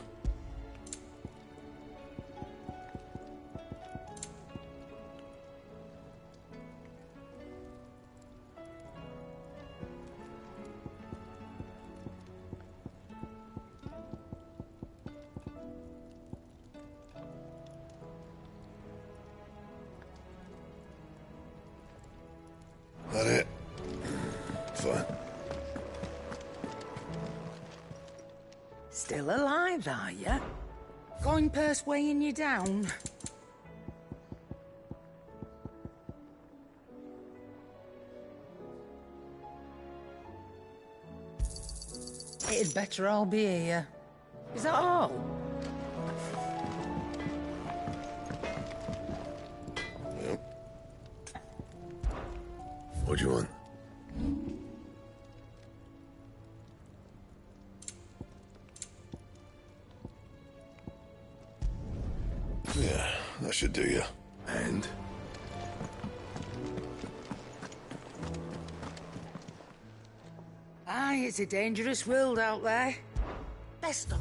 Still alive, are you? Coin purse weighing you down? It'd better all be here. Is that all? Yep. What do you want? Yeah, that should do you. And? Aye, it's a dangerous world out there. Best of.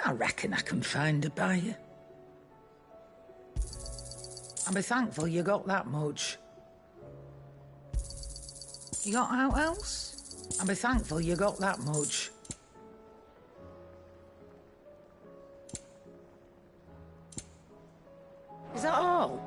I reckon I can find a buyer. I'll be thankful you got that much. You got out else? I'll be thankful you got that much. Is that all?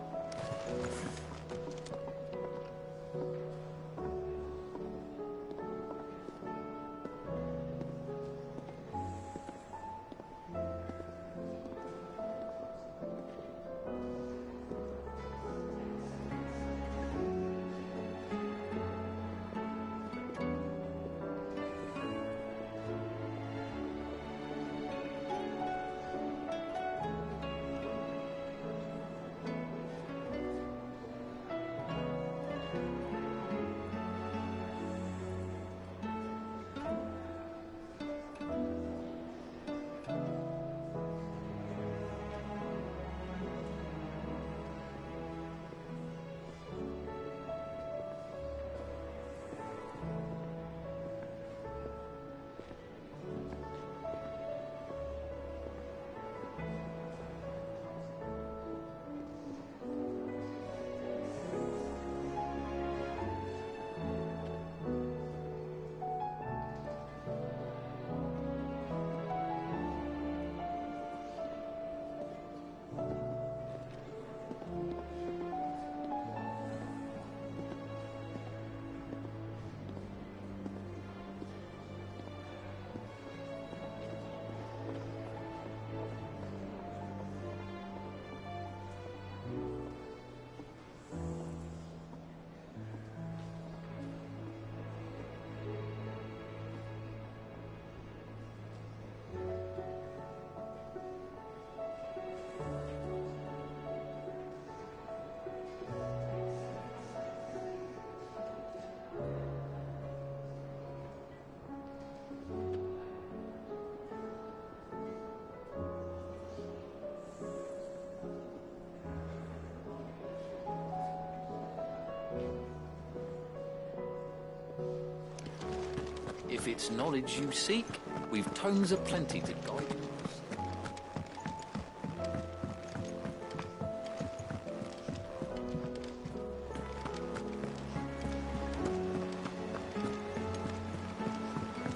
If it's knowledge you seek, we've tomes aplenty to guide you.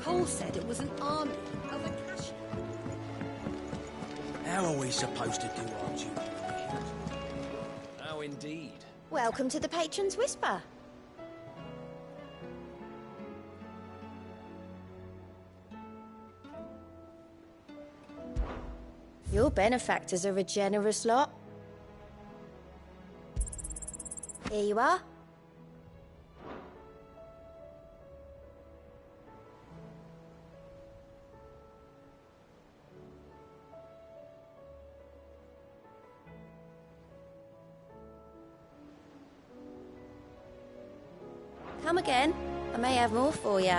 Cole said it was an army of Acacia. How are we supposed to do our duty? How indeed. Welcome to the Patron's Whisper. Your benefactors are a generous lot. Here you are. Come again. I may have more for you.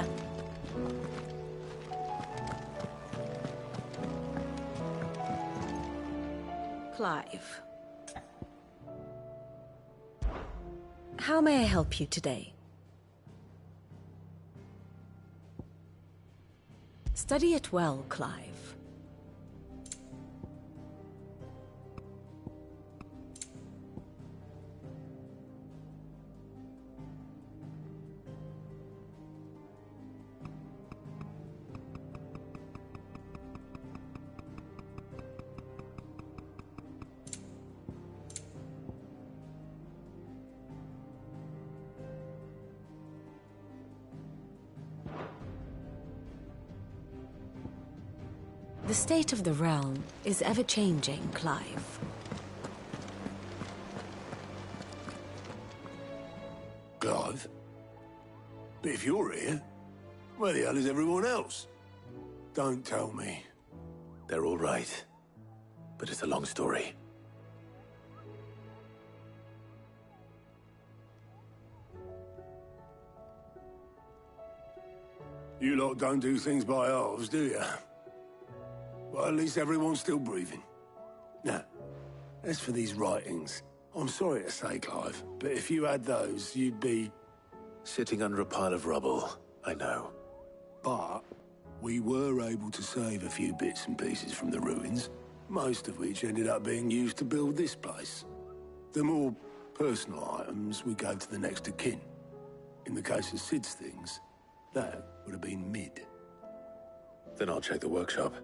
Clive. How may I help you today? Study it well, Clive. The state of the realm is ever-changing, Clive. Clive? But if you're here, where the hell is everyone else? Don't tell me. They're all right. But it's a long story. You lot don't do things by halves, do you? Well, at least everyone's still breathing. Now, as for these writings, I'm sorry to say, Clive, but if you had those, you'd be... Sitting under a pile of rubble, I know. But we were able to save a few bits and pieces from the ruins, most of which ended up being used to build this place. The more personal items we gave to the next of kin. In the case of Sid's things, that would have been Mid. Then I'll check the workshop.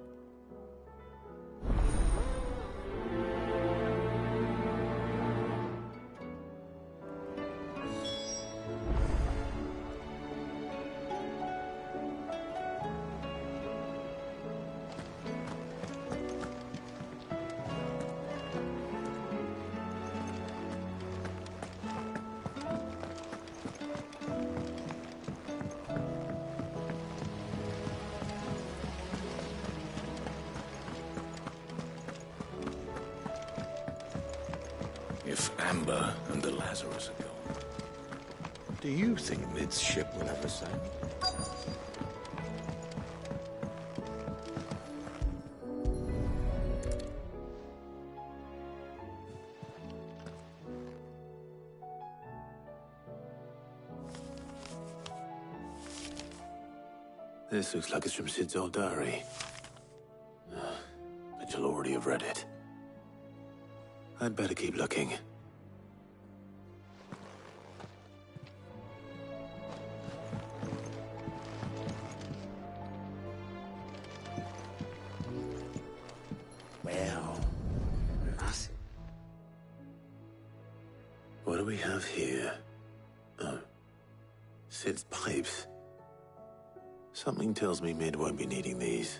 If Amber and the Lazarus are gone, do you think Mid's ship will ever sail? This looks like it's from Sid's old diary. But you'll already have read it. I'd better keep looking. Well, what do we have here? Oh, Sid's pipes. Something tells me Mid won't be needing these.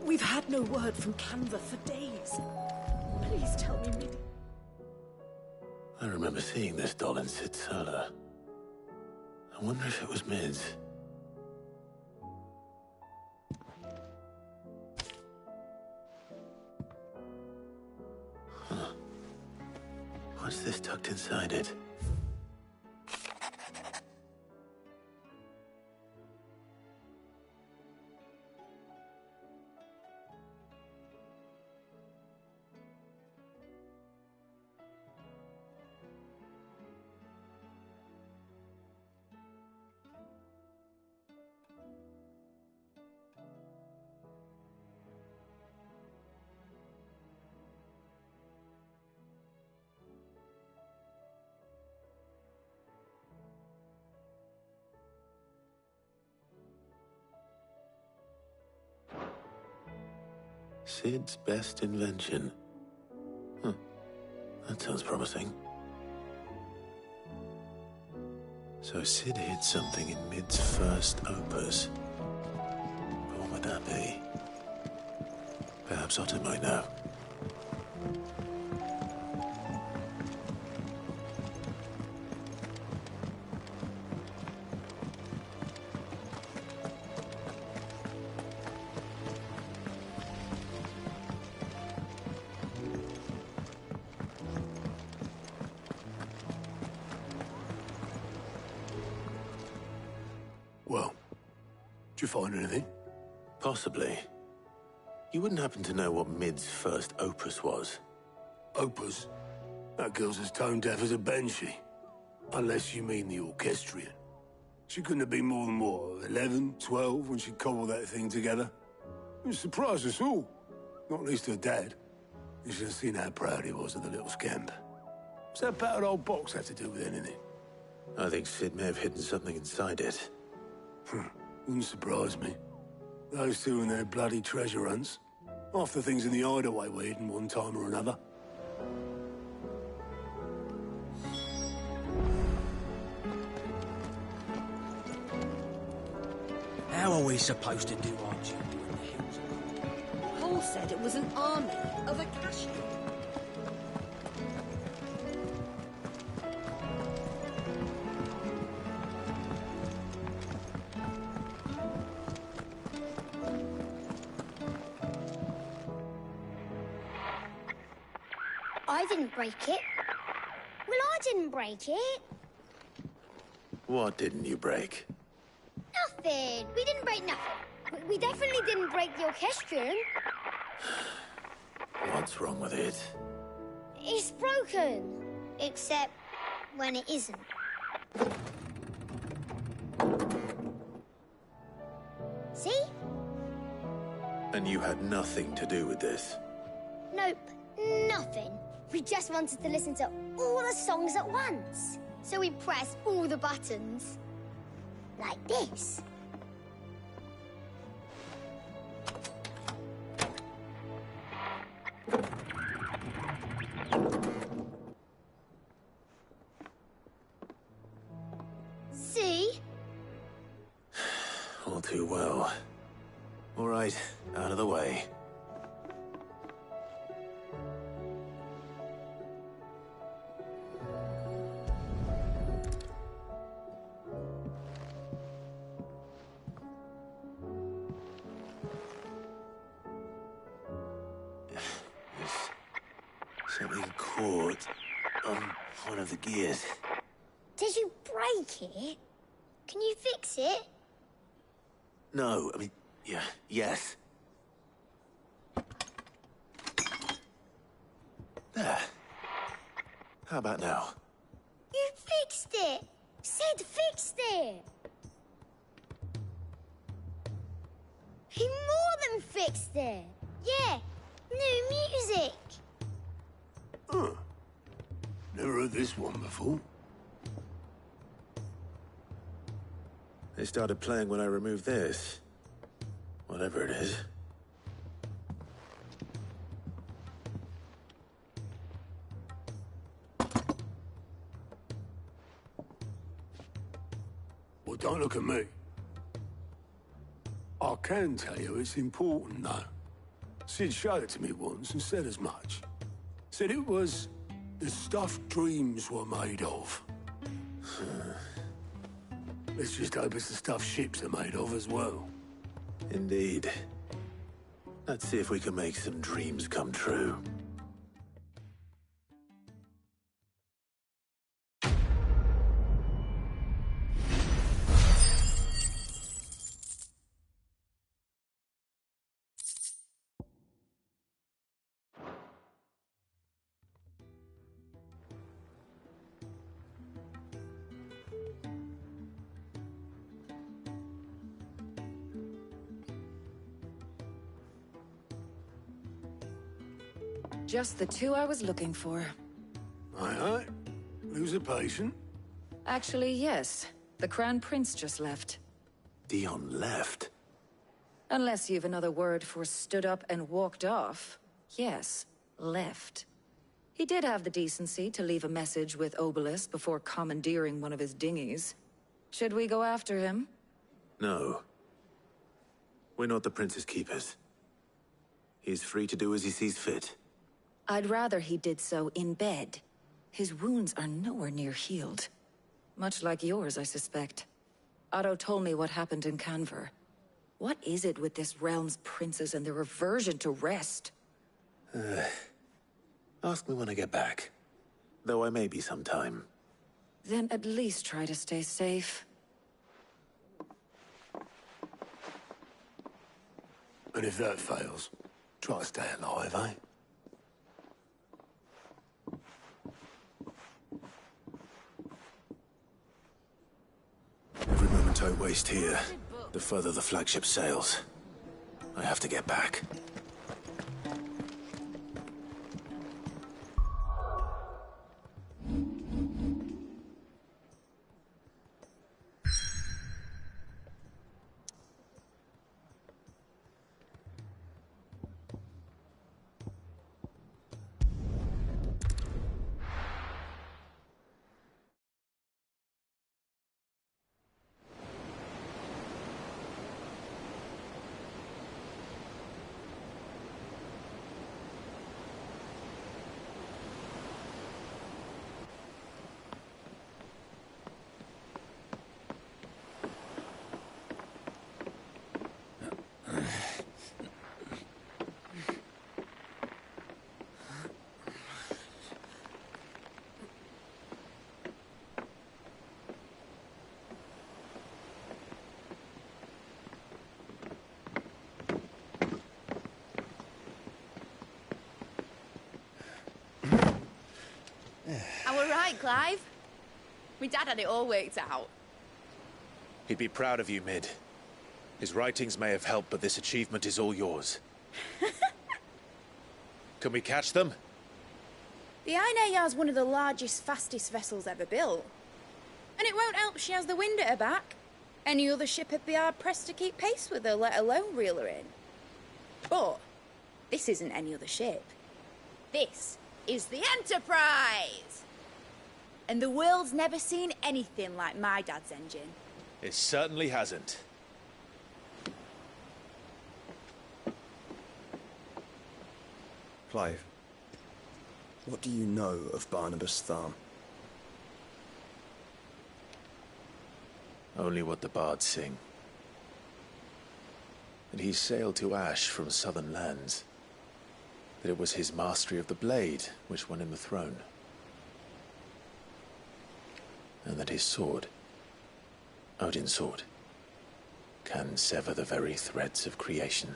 We've had no word from Canva for days. Please tell me, Mid. I remember seeing this doll in Sid's cellar. I wonder if it was Mid's. Huh. What's this tucked inside it? Sid's best invention. Huh. That sounds promising. So Sid hid something in Mid's first opus. But what would that be? Perhaps Otto might know. Well, did you find anything? Possibly. You wouldn't happen to know what Mid's first opus was? Opus? That girl's as tone deaf as a banshee. Unless you mean the orchestrion. She couldn't have been more than, what, 11, 12 when she cobbled that thing together? It surprised us all. Not least her dad. You should have seen how proud he was of the little scamp. What's that battered old box have to do with anything? I think Sid may have hidden something inside it. Wouldn't surprise me. Those two and their bloody treasure hunts. Half the things in the hideaway were hidden one time or another. How are we supposed to do our duty in the hills? Paul said it was an army of Akashi. I didn't break it. Well, I didn't break it. What didn't you break? Nothing. We didn't break nothing. We definitely didn't break the orchestrion. What's wrong with it? It's broken. Except when it isn't. See? And you had nothing to do with this? Nope. Nothing. We just wanted to listen to all the songs at once. So we pressed all the buttons. Like this. See? All too well. All right, out of the way. Something caught on one of the gears. Did you break it? Can you fix it? No, I mean, yeah, yes. There. How about now? You fixed it! Sid fixed it! He more than fixed it! Yeah, new music! Huh. Never heard this one before. They started playing when I removed this. Whatever it is. Well, don't look at me. I can tell you it's important, though. Sid showed it to me once and said as much. Said it was the stuff dreams were made of. Let's just hope it's the stuff ships are made of as well. Indeed. Let's see if we can make some dreams come true. Just the two I was looking for. Aye. Lose a patient? Actually, yes. The Crown Prince just left. Dion left? Unless you've another word for stood up and walked off. Yes, left. He did have the decency to leave a message with Obelisk before commandeering one of his dinghies. Should we go after him? No. We're not the Prince's keepers. He's free to do as he sees fit. I'd rather he did so in bed. His wounds are nowhere near healed. Much like yours, I suspect. Otto told me what happened in Canver. What is it with this realm's princes and their aversion to rest? Ask me when I get back. Though I may be sometime. Then at least try to stay safe. And if that fails, try to stay alive, eh? Every moment I waste here, the further the flagship sails. I have to get back. Clive. My dad had it all worked out. He'd be proud of you, Mid. His writings may have helped, but this achievement is all yours. Can we catch them? The Ainayar's one of the largest, fastest vessels ever built. And it won't help she has the wind at her back. Any other ship would be hard-pressed to keep pace with her, let alone reel her in. But this isn't any other ship. This is the Enterprise! And the world's never seen anything like my dad's engine. It certainly hasn't. Clive, what do you know of Barnabas Tharm? Only what the bards sing. That he sailed to Ash from southern lands. That it was his mastery of the blade which won him the throne. And that his sword, Odin's sword, can sever the very threads of creation.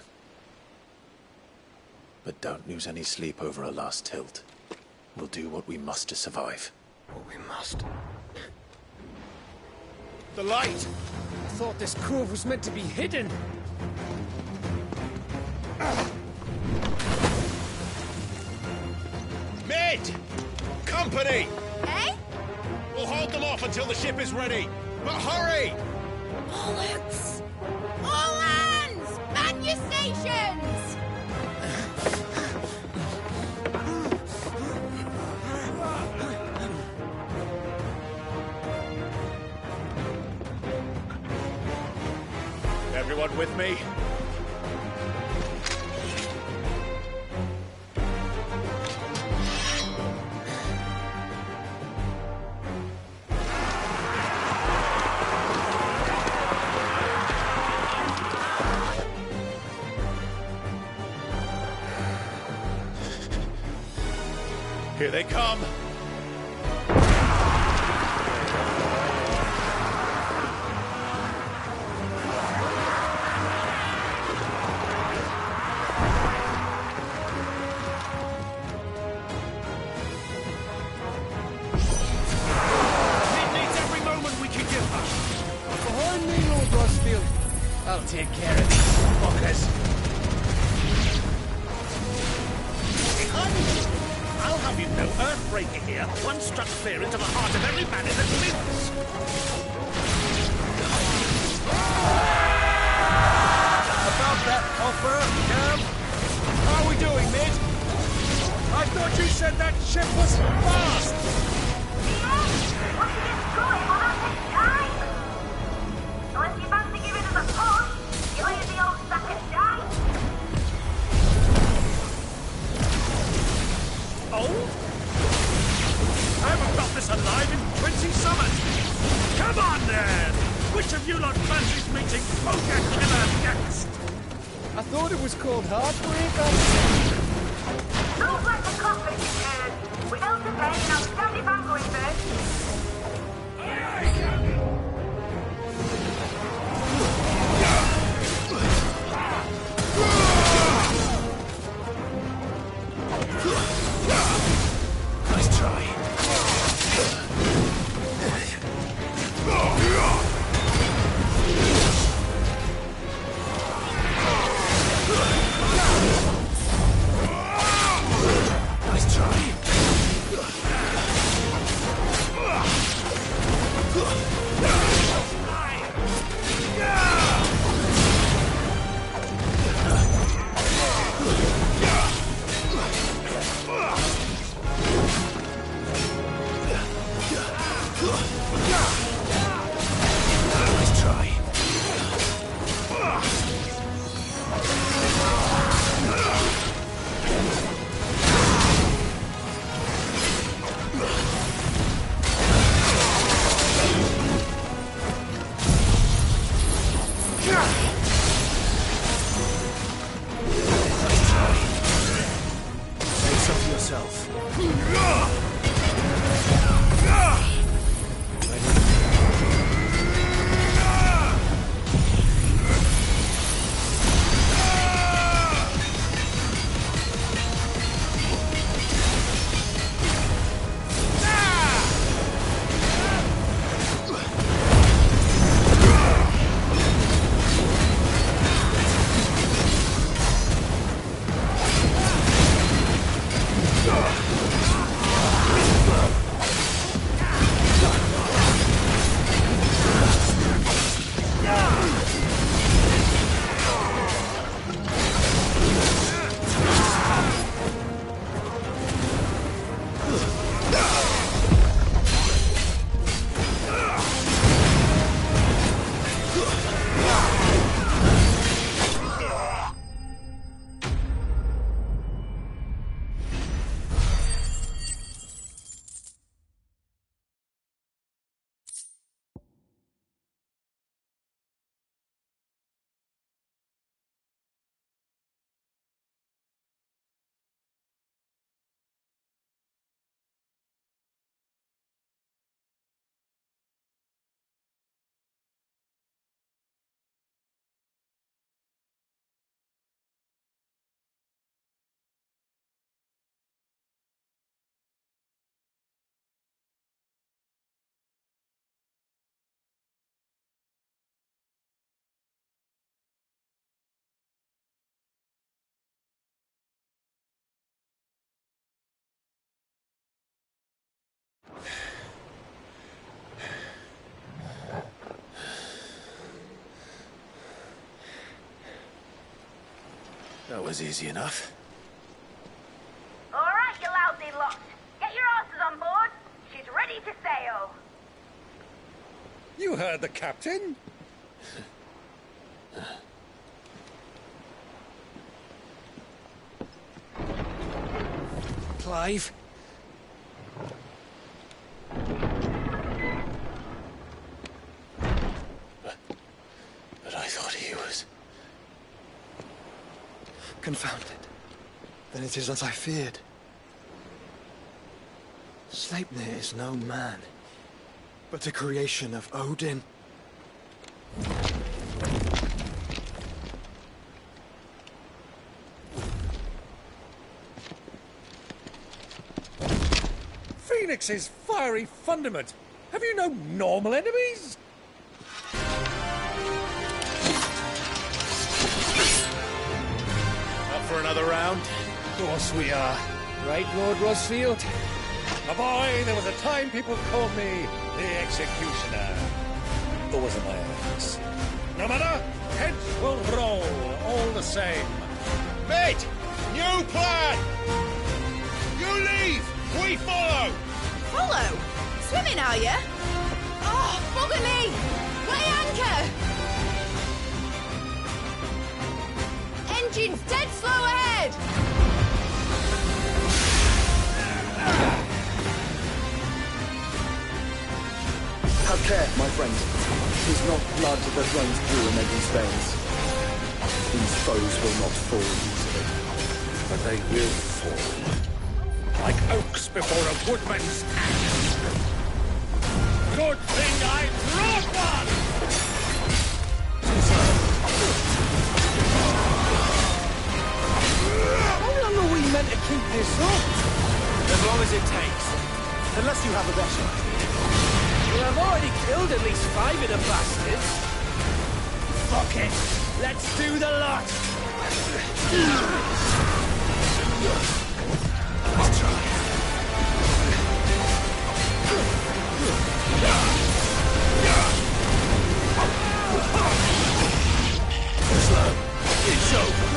But don't lose any sleep over a last tilt. We'll do what we must to survive. What we must. The light! I thought this cove was meant to be hidden. Mid! Company! Eh? We'll hold them off until the ship is ready. But hurry! Bollocks! All hands! Man your stations! Everyone with me? Here they come! I'll take care of these fuckers. I'll have you know, Earthbreaker here once struck fear into the heart of every man in the Sphinx. About that offer, Cam? How are we doing, Mid? I thought you said that ship was fast! Unless you fancy giving us a push, you'll leave the old sack and die. Oh? I haven't felt this alive in 20 summers. Come on, then! Which of you lot fancies meeting Poker Killer next? I thought it was called Heartbreak. Don't let the coffin be turned. We're held to pay and I'll stand if I'm going first. Nice try. Nice try. That was easy enough. All right, you lousy lot. Get your asses on board. She's ready to sail. You heard the captain. Clive? But I thought he was... Confounded. Then it is as I feared. Sleipnir is no man, but a creation of Odin. Phoenix's fiery fundament. Have you no normal enemies? Up for another round? Of course we are. Right, Lord Rosfield? My boy, there was a time people called me the Executioner. Or was it my ex? No matter, heads will roll all the same. Mate, new plan! You leave, we follow! Follow? Swimming, are you? Oh, bugger me! Weigh anchor! Engine's dead slow ahead! Have care, my friend. 'Tis not blood that runs through Megan's veins. These foes will not fall easily. But they will fall. Like oaks before a woodman's axe. Good thing I brought one! How long are we meant to keep this up? As long as it takes. Unless you have a better idea. Well, I've already killed at least 5 of the bastards. Fuck it! Let's do the lot! Let's try. Slow. It's over.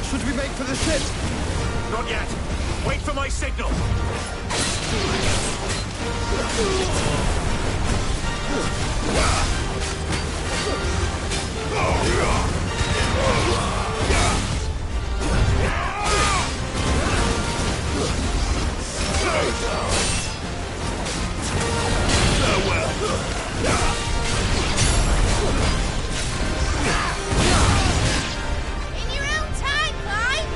Should we make for the ship? Not yet. Wait for my signal. In your own time, Clive!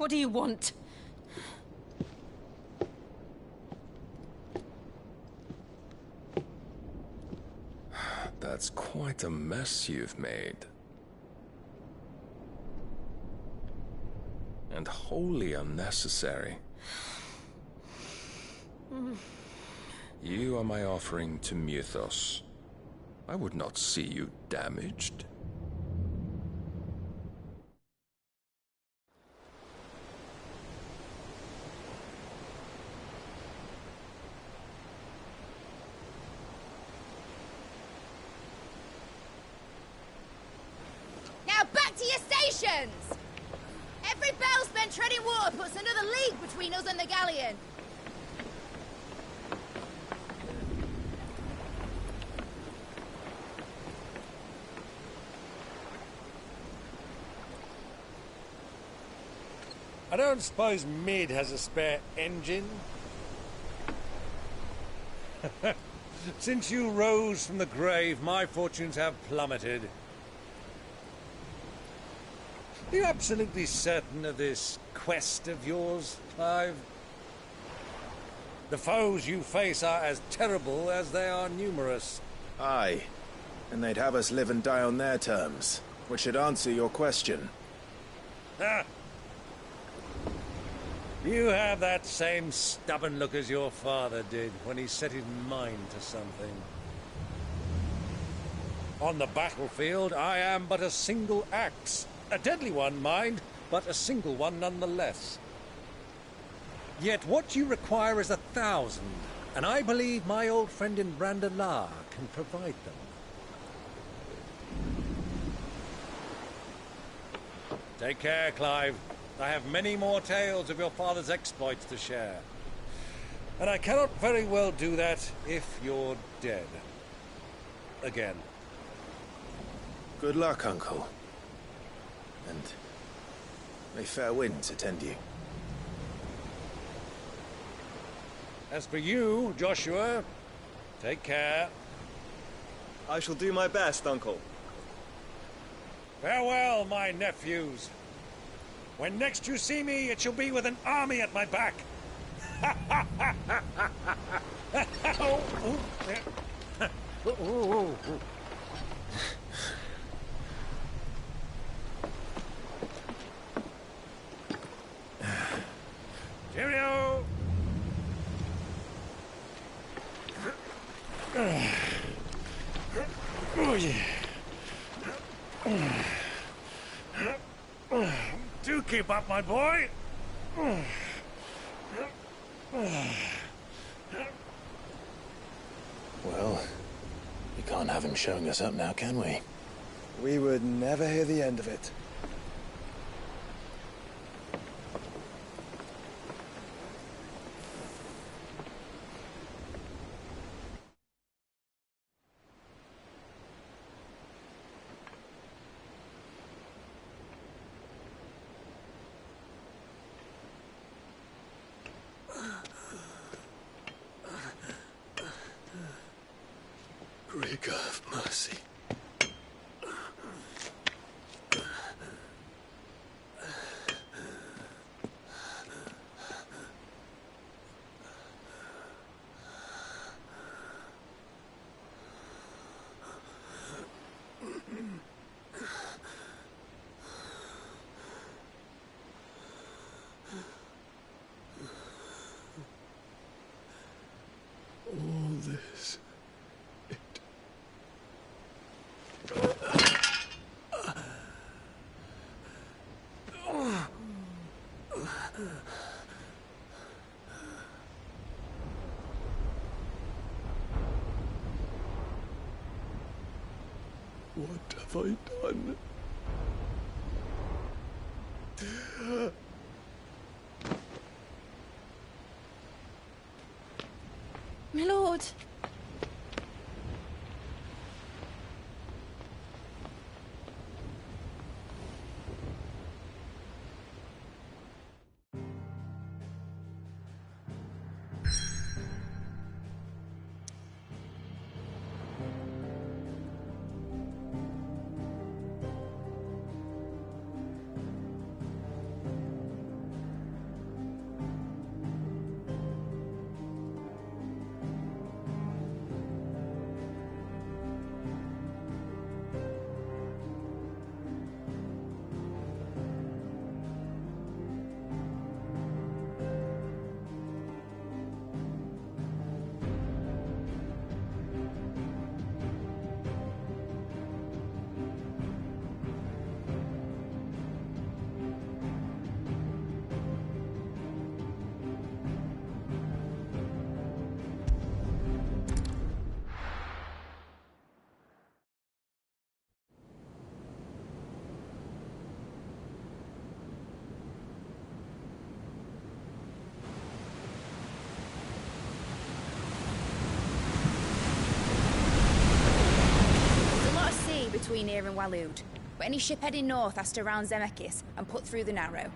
What do you want? That's quite a mess you've made. And wholly unnecessary. You are my offering to Mythos. I would not see you damaged. Now back to your stations! Every bell spent treading water puts another league between us and the galleon. I don't suppose Mid has a spare engine? Since you rose from the grave, my fortunes have plummeted. Are you absolutely certain of this quest of yours, Clive? The foes you face are as terrible as they are numerous. Aye, and they'd have us live and die on their terms, which should answer your question. Ah! You have that same stubborn look as your father did when he set his mind to something. On the battlefield, I am but a single axe. A deadly one, mind, but a single one nonetheless. Yet what you require is 1,000, and I believe my old friend in Brandalar can provide them. Take care, Clive. I have many more tales of your father's exploits to share. And I cannot very well do that if you're dead. Again. Good luck, Uncle. And may fair winds attend you. As for you, Joshua, take care. I shall do my best, Uncle. Farewell, my nephews. When next you see me, it shall be with an army at my back. Cheerio! Oh, yeah. Do keep up, my boy. Well, we can't have him showing us up now, can we? We would never hear the end of it. Great God of mercy. All this. What have I done? My lord. here in Waloed, but any ship heading north has to round Zemeckis and put through the Narrow.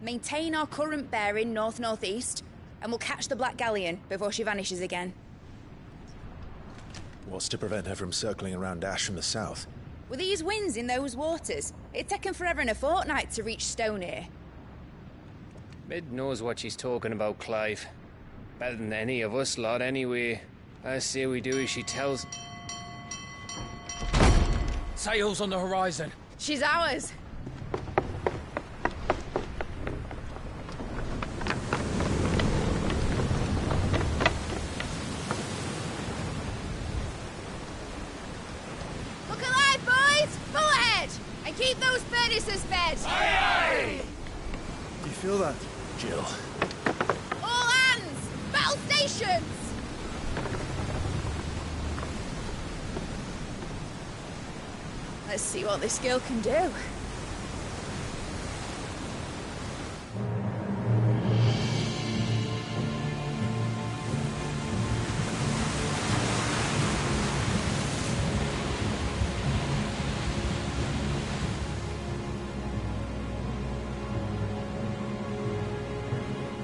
Maintain our current bearing north-northeast, and we'll catch the Black Galleon before she vanishes again. What's to prevent her from circling around Ash from the south? With these winds in those waters, it'd taken forever and a fortnight to reach Stonehenge. Mid knows what she's talking about, Clive. Better than any of us lot, anyway. I say we do as she tells. Sails on the horizon. She's ours. Look alive, boys! Pull ahead! And keep those furnaces fed! Aye, aye! Do you feel that, Jill? All hands! Battle stations! Let's see what this girl can do.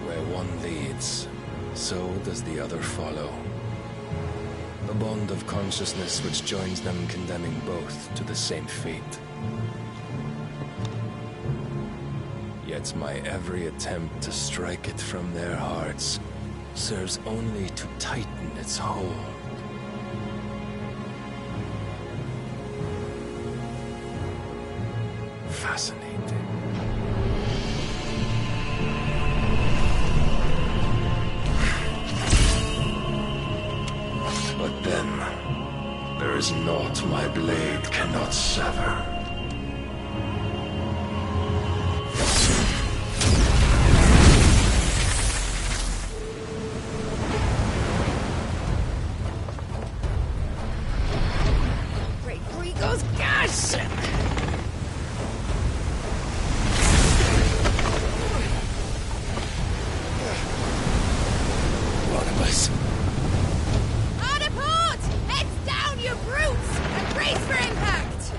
Where one leads, so does the other follow. A bond of consciousness which joins them, condemning both to the same fate. Yet my every attempt to strike it from their hearts serves only to tighten its hold. Fascinating. But then, there is naught my blade cannot sever. Great Gregor's gosh! Barnabas. Hard port! Heads down, you brutes! And brace for impact!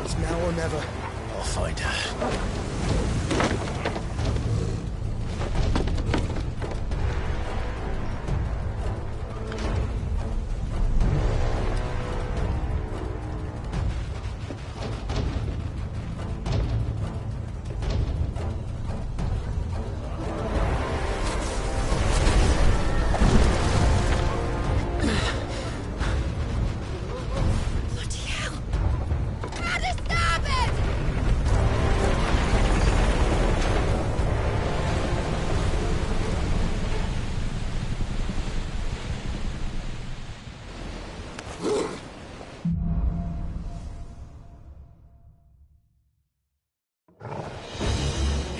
It's now or never. I'll find her. Bloody hell! How to starboard!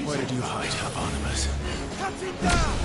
Where did you hide her, Barnabas? Cut him down!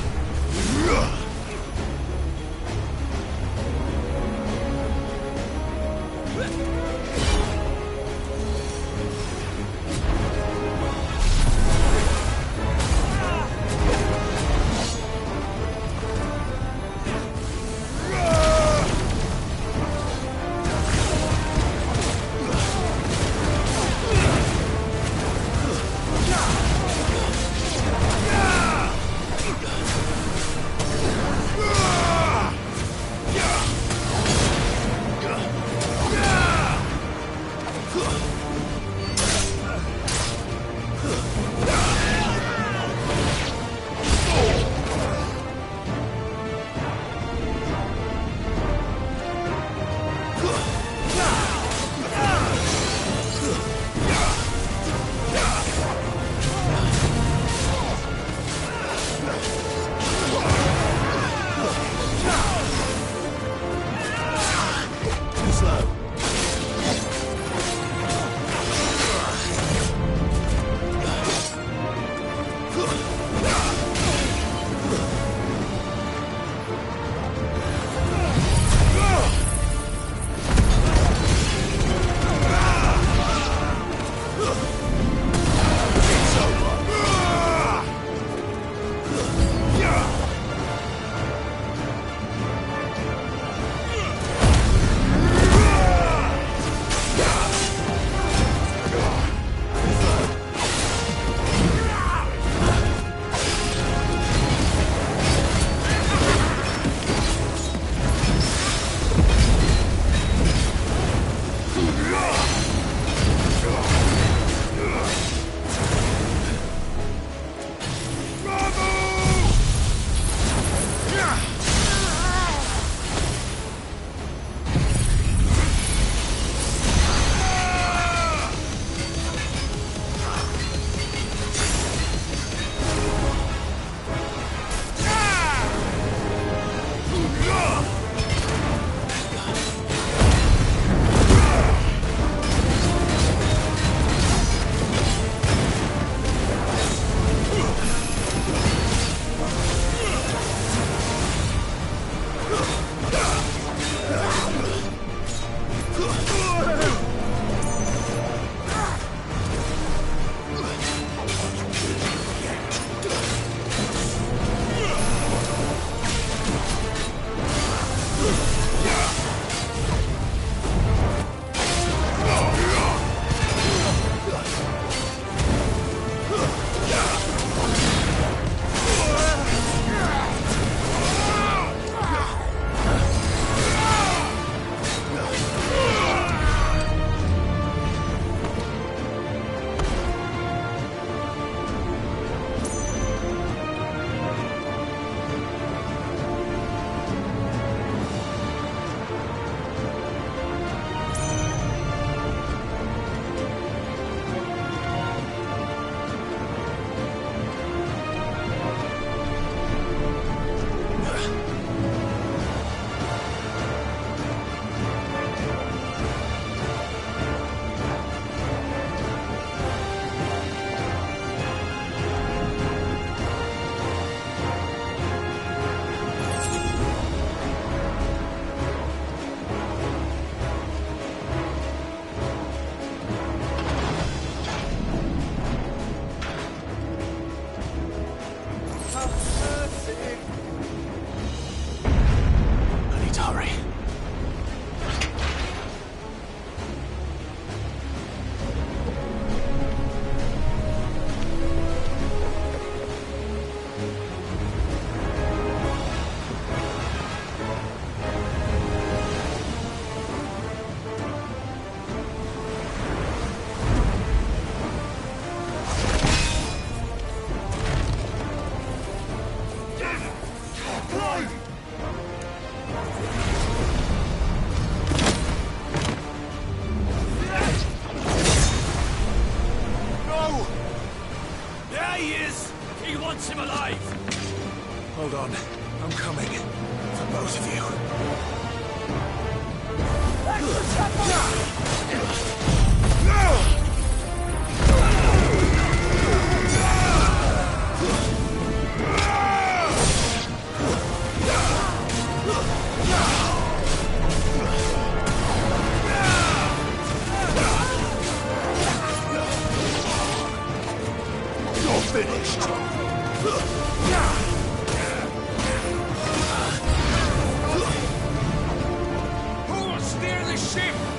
he is! He wants him alive! Hold on. I'm coming. For both of you. You're finished! Who will steer the ship?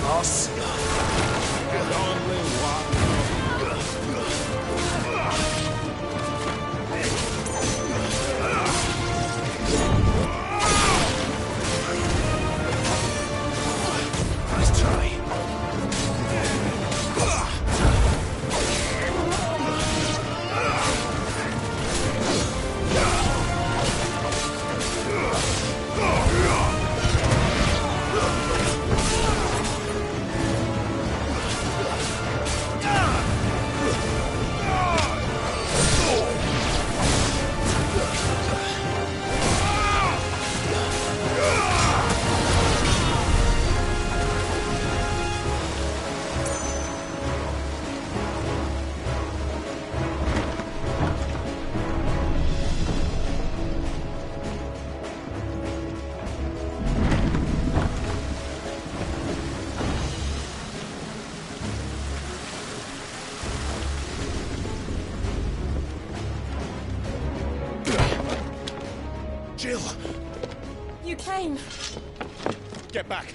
boss. Nice try. Jill! You came. Get back!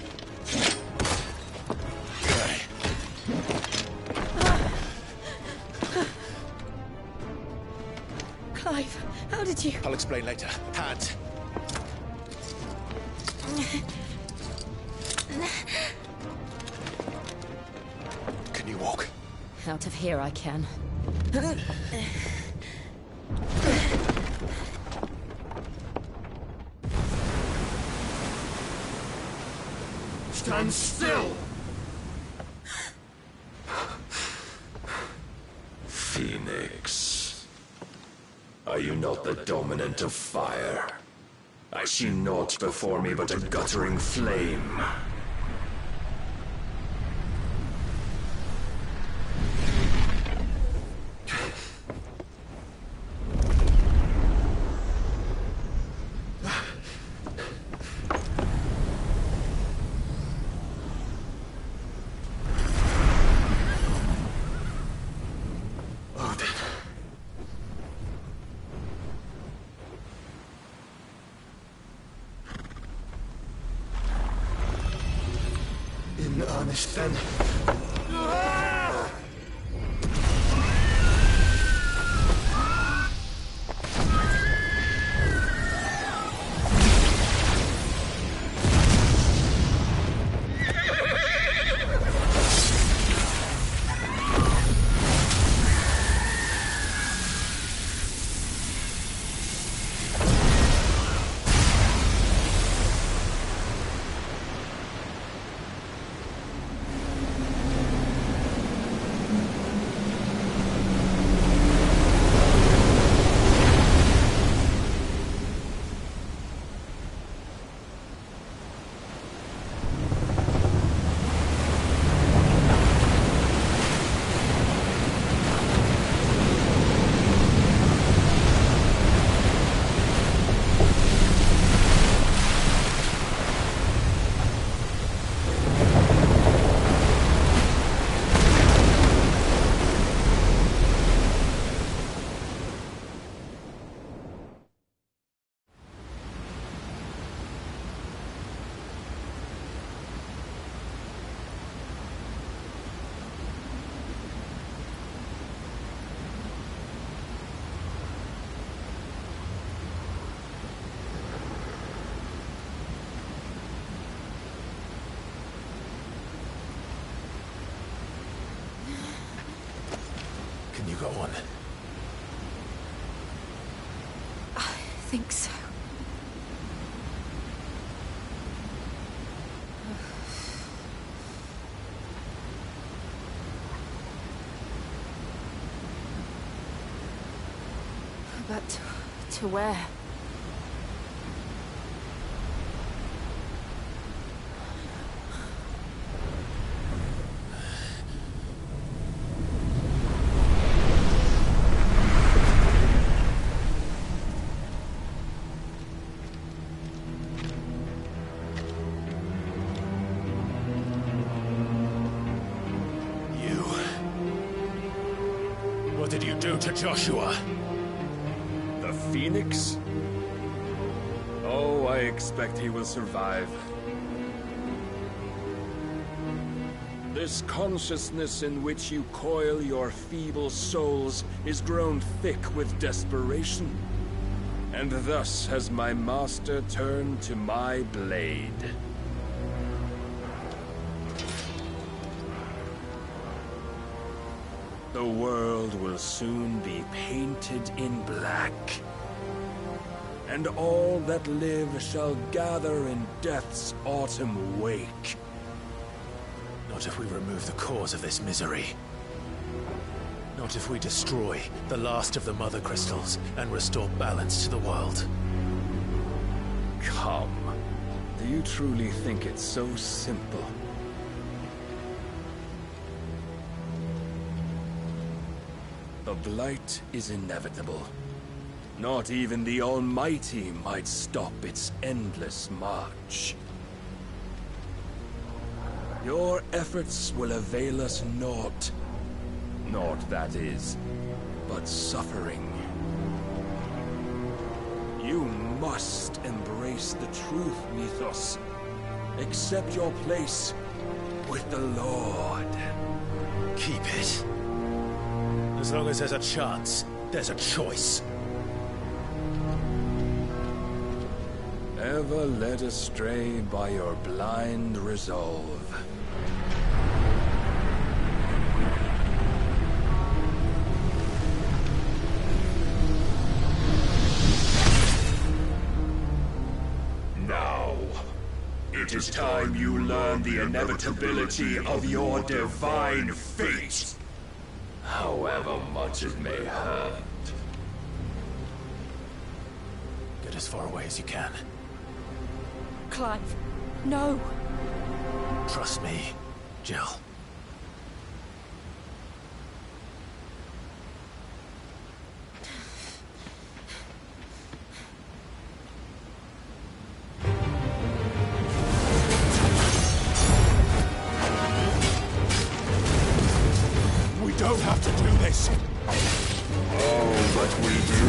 Clive, how did you... I'll explain later. Hands. Can you walk? Out of here I can. Stand still! Phoenix. Are you not the dominant of fire? I see naught before me but a guttering flame. In earnest, then. Can you go on? I think so. But to where? What did you do to Joshua? The Phoenix? Oh, I expect he will survive. This consciousness in which you coil your feeble souls is grown thick with desperation. And thus has my master turned to my blade. The world will soon be painted in black. And all that live shall gather in death's autumn wake. Not if we remove the cause of this misery. Not if we destroy the last of the Mother Crystals and restore balance to the world. Come. Do you truly think it's so simple? The Blight is inevitable. Not even the Almighty might stop its endless march. Your efforts will avail us naught. Naught, that is, but suffering. You must embrace the truth, Mythos. Accept your place with the Lord. Keep it. As long as there's a chance, there's a choice. Ever led astray by your blind resolve. Now, it is time you learn the inevitability of your divine fate, however much it may hurt. Get as far away as you can. Clive, no. Trust me, Jill. We don't have to do this. Oh, but we do.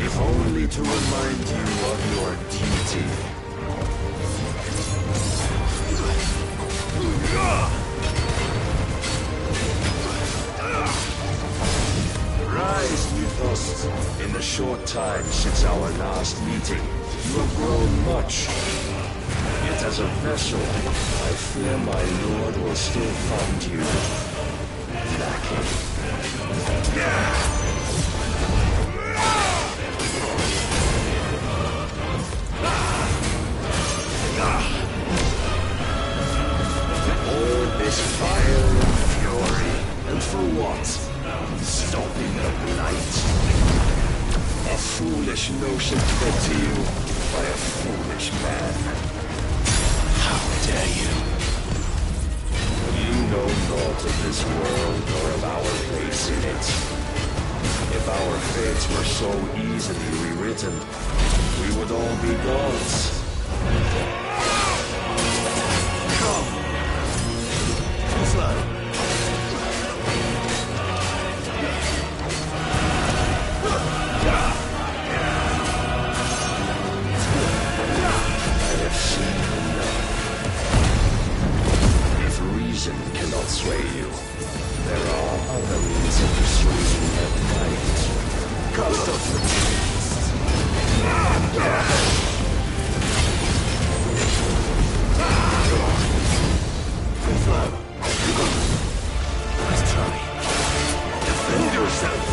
If only to remind you of your duty. Rise, Mythos. In the short time since our last meeting, you have grown much. Yet as a vessel, I fear my lord will still find you lacking. All this fire and fury, and for what? Stopping the blight. A foolish notion fed to you by a foolish man. How dare you? You know naught of this world or of our place in it. If our fates were so easily rewritten, we would all be gods. Come! Slow. I have seen enough. If reason cannot sway you, there are other means of persuasion at night. Ghost of the Beast. Flow. Let's try. Defend yourself.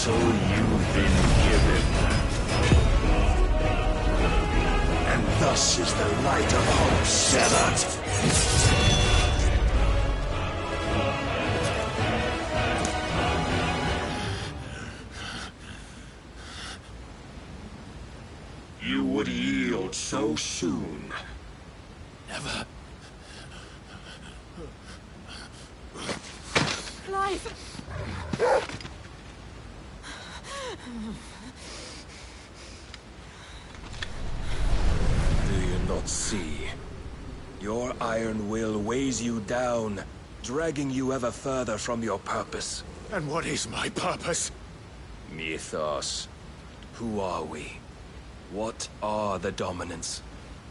You've been given. And thus is the light of hope severed. You would yield so soon. Never. Clive! Do you not see? Your iron will weighs you down, dragging you ever further from your purpose. And what is my purpose? Mythos. Who are we? What are the dominants?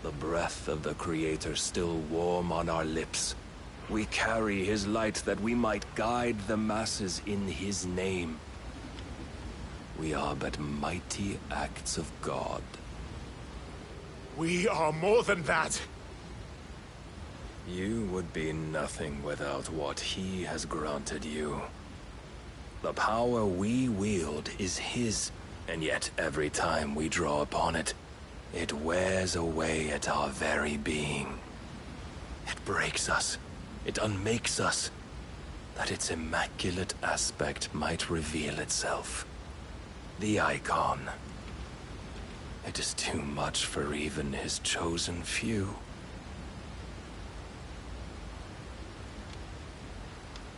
The breath of the Creator still warm on our lips. We carry his light that we might guide the masses in his name. We are but mighty acts of God. We are more than that. You would be nothing without what he has granted you. The power we wield is his, And yet every time we draw upon it, it wears away at our very being. It breaks us. It unmakes us, that its immaculate aspect might reveal itself. The icon. It is too much for even his chosen few.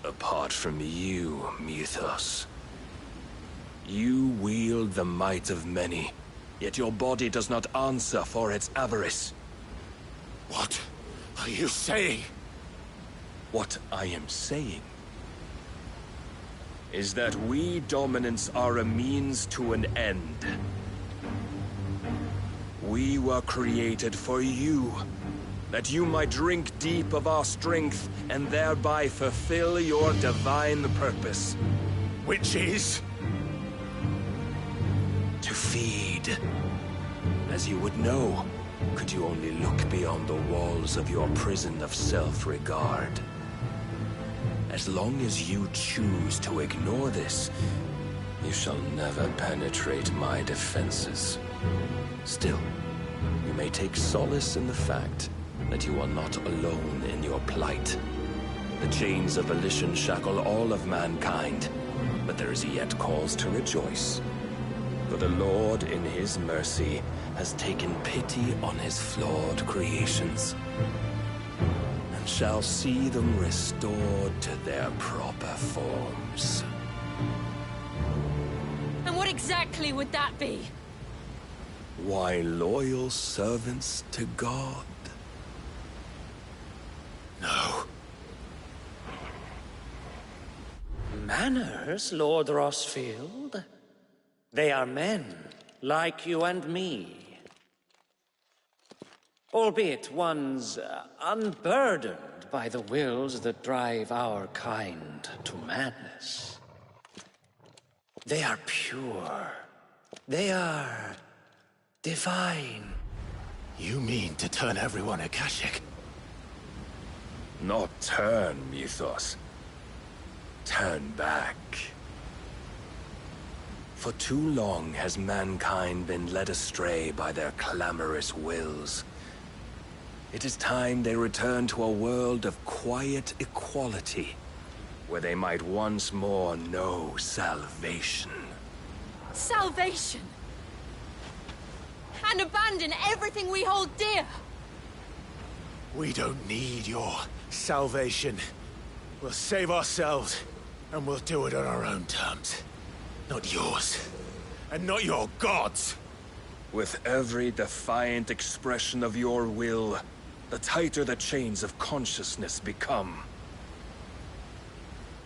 Apart from you, Mythos. You wield the might of many, yet your body does not answer for its avarice. What are you saying? What I am saying is that we dominants are a means to an end. We were created for you, that you might drink deep of our strength and thereby fulfill your divine purpose. Which is? To feed. As you would know, could you only look beyond the walls of your prison of self-regard. As long as you choose to ignore this, you shall never penetrate my defenses. Still, you may take solace in the fact that you are not alone in your plight. The chains of volition shackle all of mankind, but there is yet cause to rejoice. For the Lord, in his mercy, has taken pity on his flawed creations, and shall see them restored to their proper forms. And what exactly would that be? Why, loyal servants to God. No. Manners, Lord Rosfield? They are men, like you and me. Albeit one's unburdened by the wills that drive our kind to madness. They are pure. They are divine. You mean to turn everyone Akashic? Not turn, Mythos. Turn back. For too long has mankind been led astray by their clamorous wills. It is time they return to a world of quiet equality, where they might once more know salvation. Salvation! And abandon everything we hold dear! We don't need your salvation. We'll save ourselves, and we'll do it on our own terms. Not yours. And not your gods! With every defiant expression of your will, the tighter the chains of consciousness become.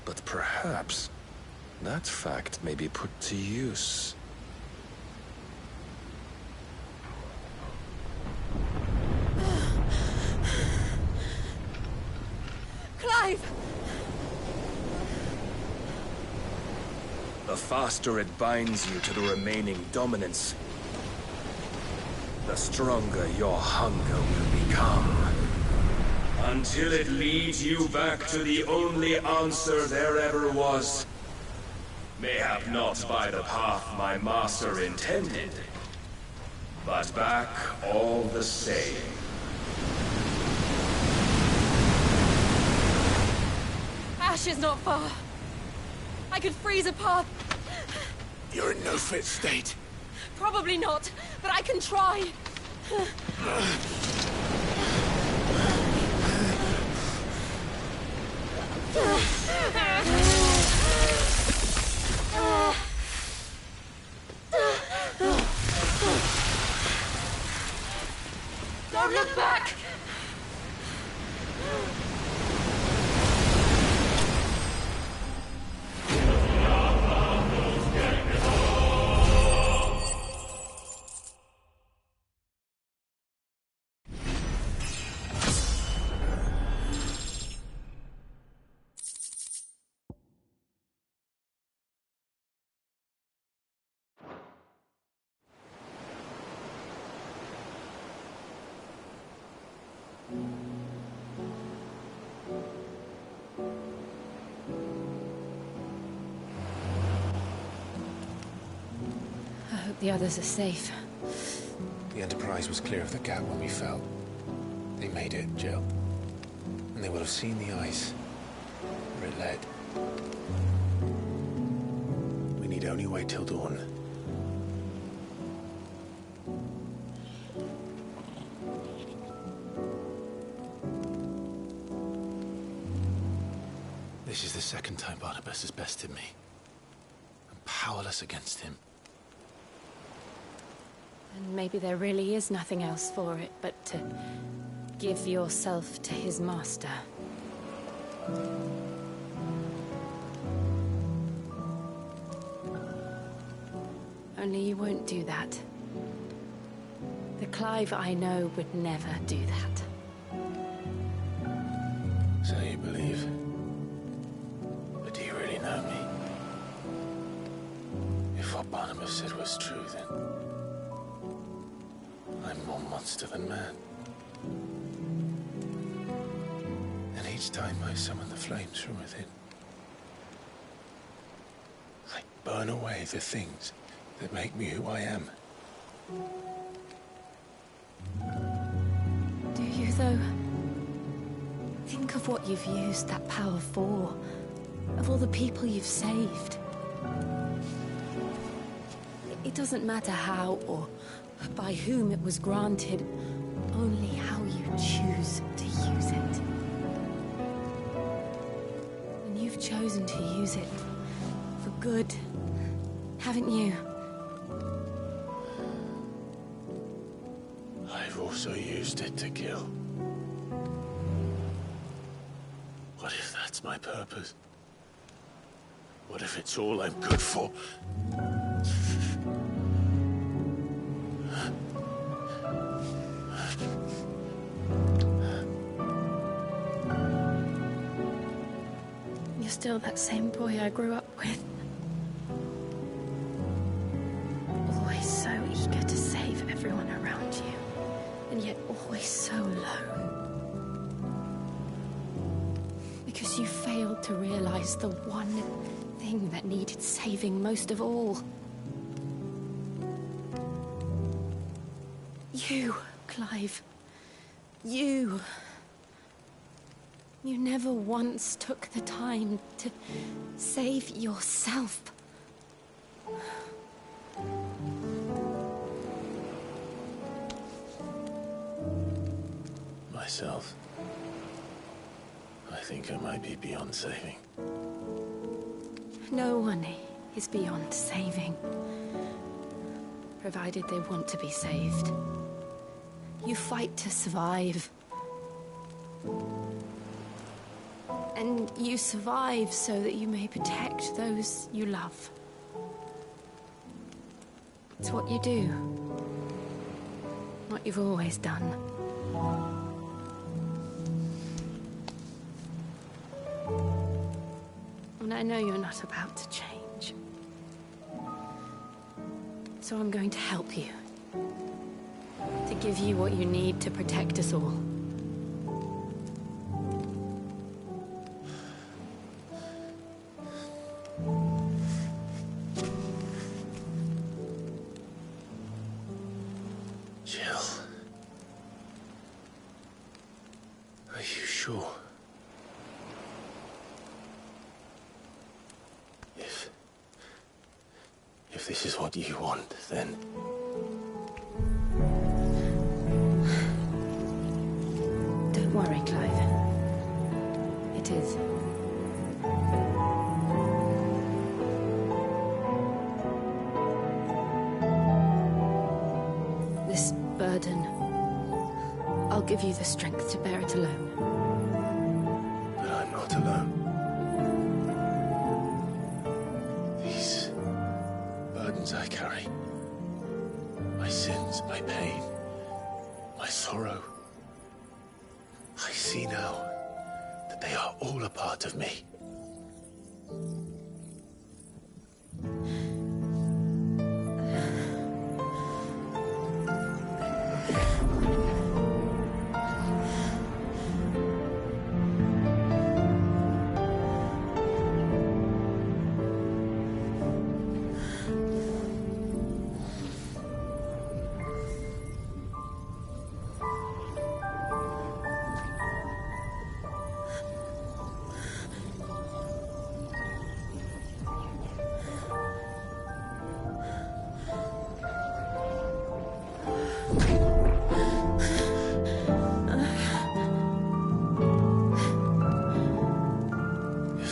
But perhaps that fact may be put to use. Clive! The faster it binds you to the remaining dominance, the stronger your hunger will become. Until it leads you back to the only answer there ever was. Mayhap not by the path my master intended, but back all the same. Ash is not far. I could freeze a path. You're in no fit state. Probably not, but I can try. Don't look back! the others are safe. The Enterprise was clear of the gap when we fell. They made it, Jill. And they would have seen the ice where it led. We need only wait till dawn. This is the second time Barnabas has bested me. I'm powerless against him. And maybe there really is nothing else for it but to give yourself to his master. Only you won't do that. The Clive I know would never do that. So you believe? But do you really know me? If what Barnabas said was true, then I'm more monster than man. And each time I summon the flames from within, I burn away the things that make me who I am. Do you, though? Think of what you've used that power for. Of all the people you've saved. It doesn't matter how or by whom it was granted, only how you choose to use it. And you've chosen to use it for good, haven't you? I've also used it to kill. What if that's my purpose? What if it's all I'm good for? You're still that same boy I grew up with. Always so eager to save everyone around you, and yet always so lone. Because you failed to realize the one thing that needed saving most of all. You, Clive. You. You never once took the time to save yourself. Myself? I think I might be beyond saving. No one is beyond saving. Provided they want to be saved. You fight to survive. And you survive so that you may protect those you love. It's what you do. What you've always done. And I know you're not about to change. So I'm going to help you. To give you what you need to protect us all. Jill. Are you sure? If this is what you want, then... Don't worry, Clive. It is. This burden, I'll give you the strength to bear it alone. But I'm not alone. These burdens I carry, my sins, my pain, my sorrow, I see now that they are all a part of me.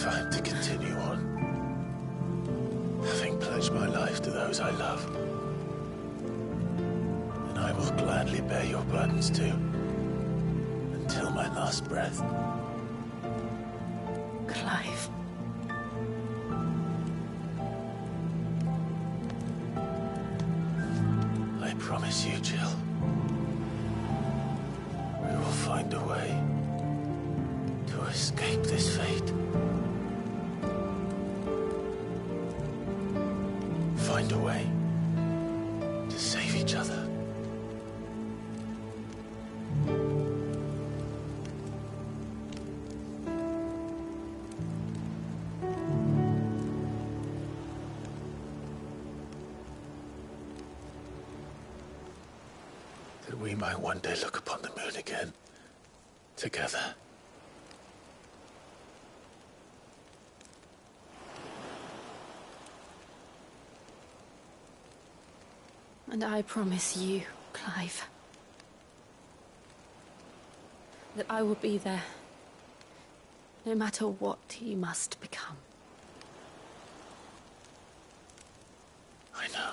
if I am to continue on, having pledged my life to those I love, then I will gladly bear your burdens too, until my last breath. Clive. I promise you, Jill, we will find a way to escape this fate. Find a way to save each other. That we might one day look upon the moon again, together. And I promise you, Clive, that I will be there, no matter what you must become. I know.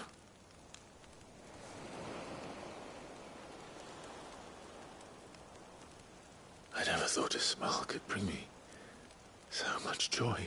I never thought a smile could bring me so much joy.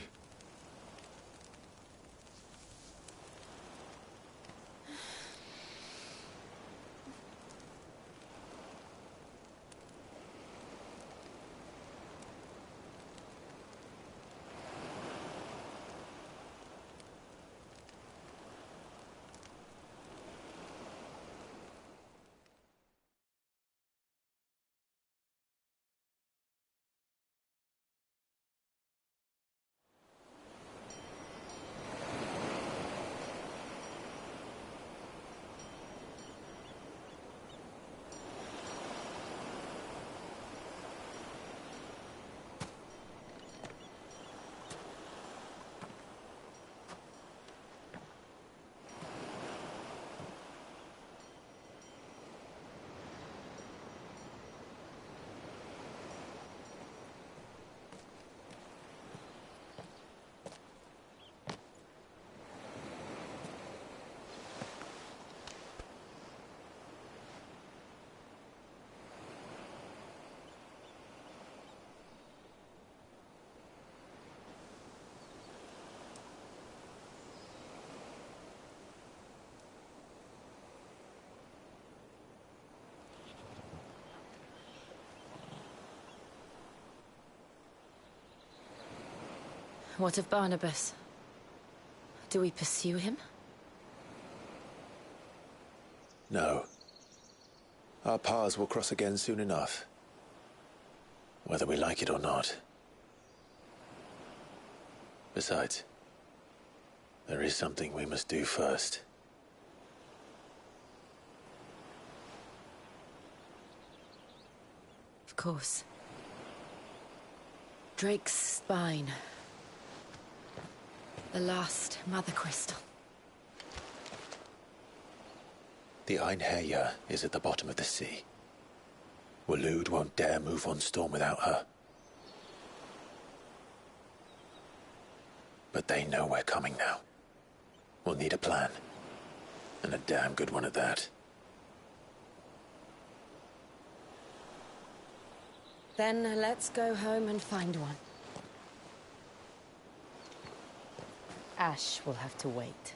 What of Barnabas? Do we pursue him? No. Our paths will cross again soon enough. Whether we like it or not. Besides, there is something we must do first. Of course. Drake's spine. The last Mother Crystal. The Einherjar is at the bottom of the sea. Waloed won't dare move on Storm without her. But they know we're coming now. We'll need a plan. And a damn good one at that. Then let's go home and find one. Ash will have to wait.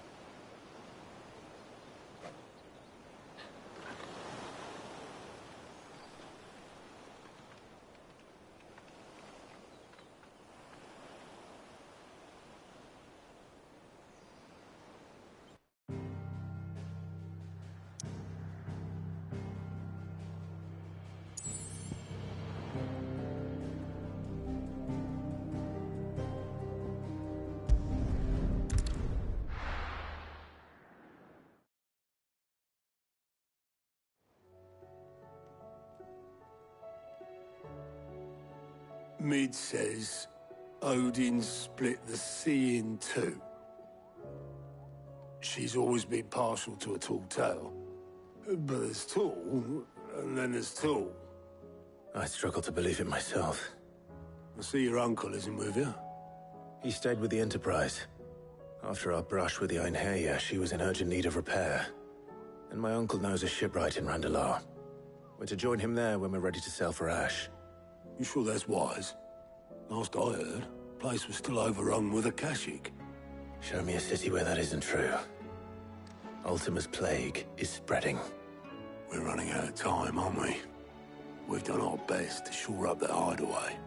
Mid says Odin split the sea in two. She's always been partial to a tall tale. But there's tall, and then there's tall. I struggle to believe it myself. I see your uncle isn't with you. He stayed with the Enterprise. After our brush with the Einherja, she was in urgent need of repair. And my uncle knows a shipwright in Randalar. We're to join him there when we're ready to sail for Ash. You sure that's wise? Last I heard, the place was still overrun with Akashic. Show me a city where that isn't true. Ultima's plague is spreading. We're running out of time, aren't we? We've done our best to shore up that hideaway.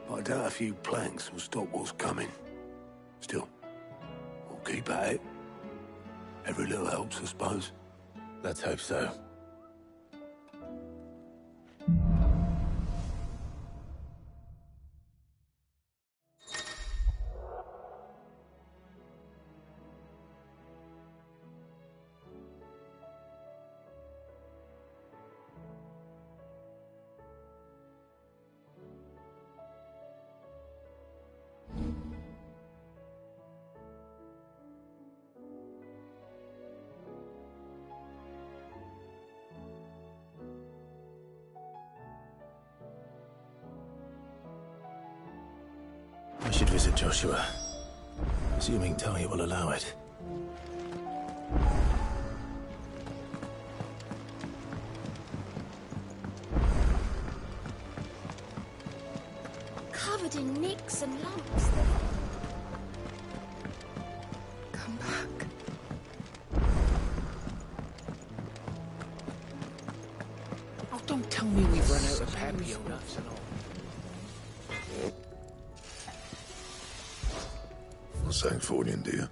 But I doubt a few planks will stop what's coming. Still, we'll keep at it. Every little helps, I suppose. Let's hope so. I should visit Joshua, assuming Talia will allow it. Covered in nicks and lumps. Come back. Oh, don't tell me we've run out of Papio nuts and all. Sancforian, dear.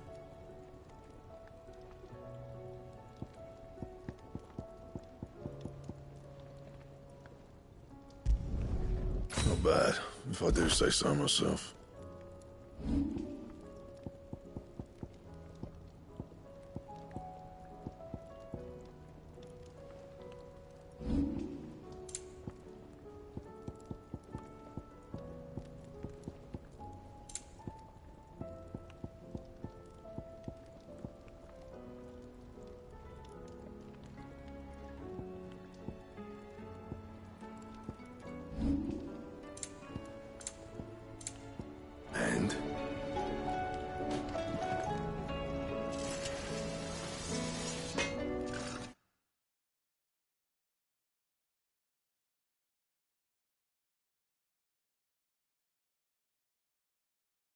Not bad, if I do say so myself.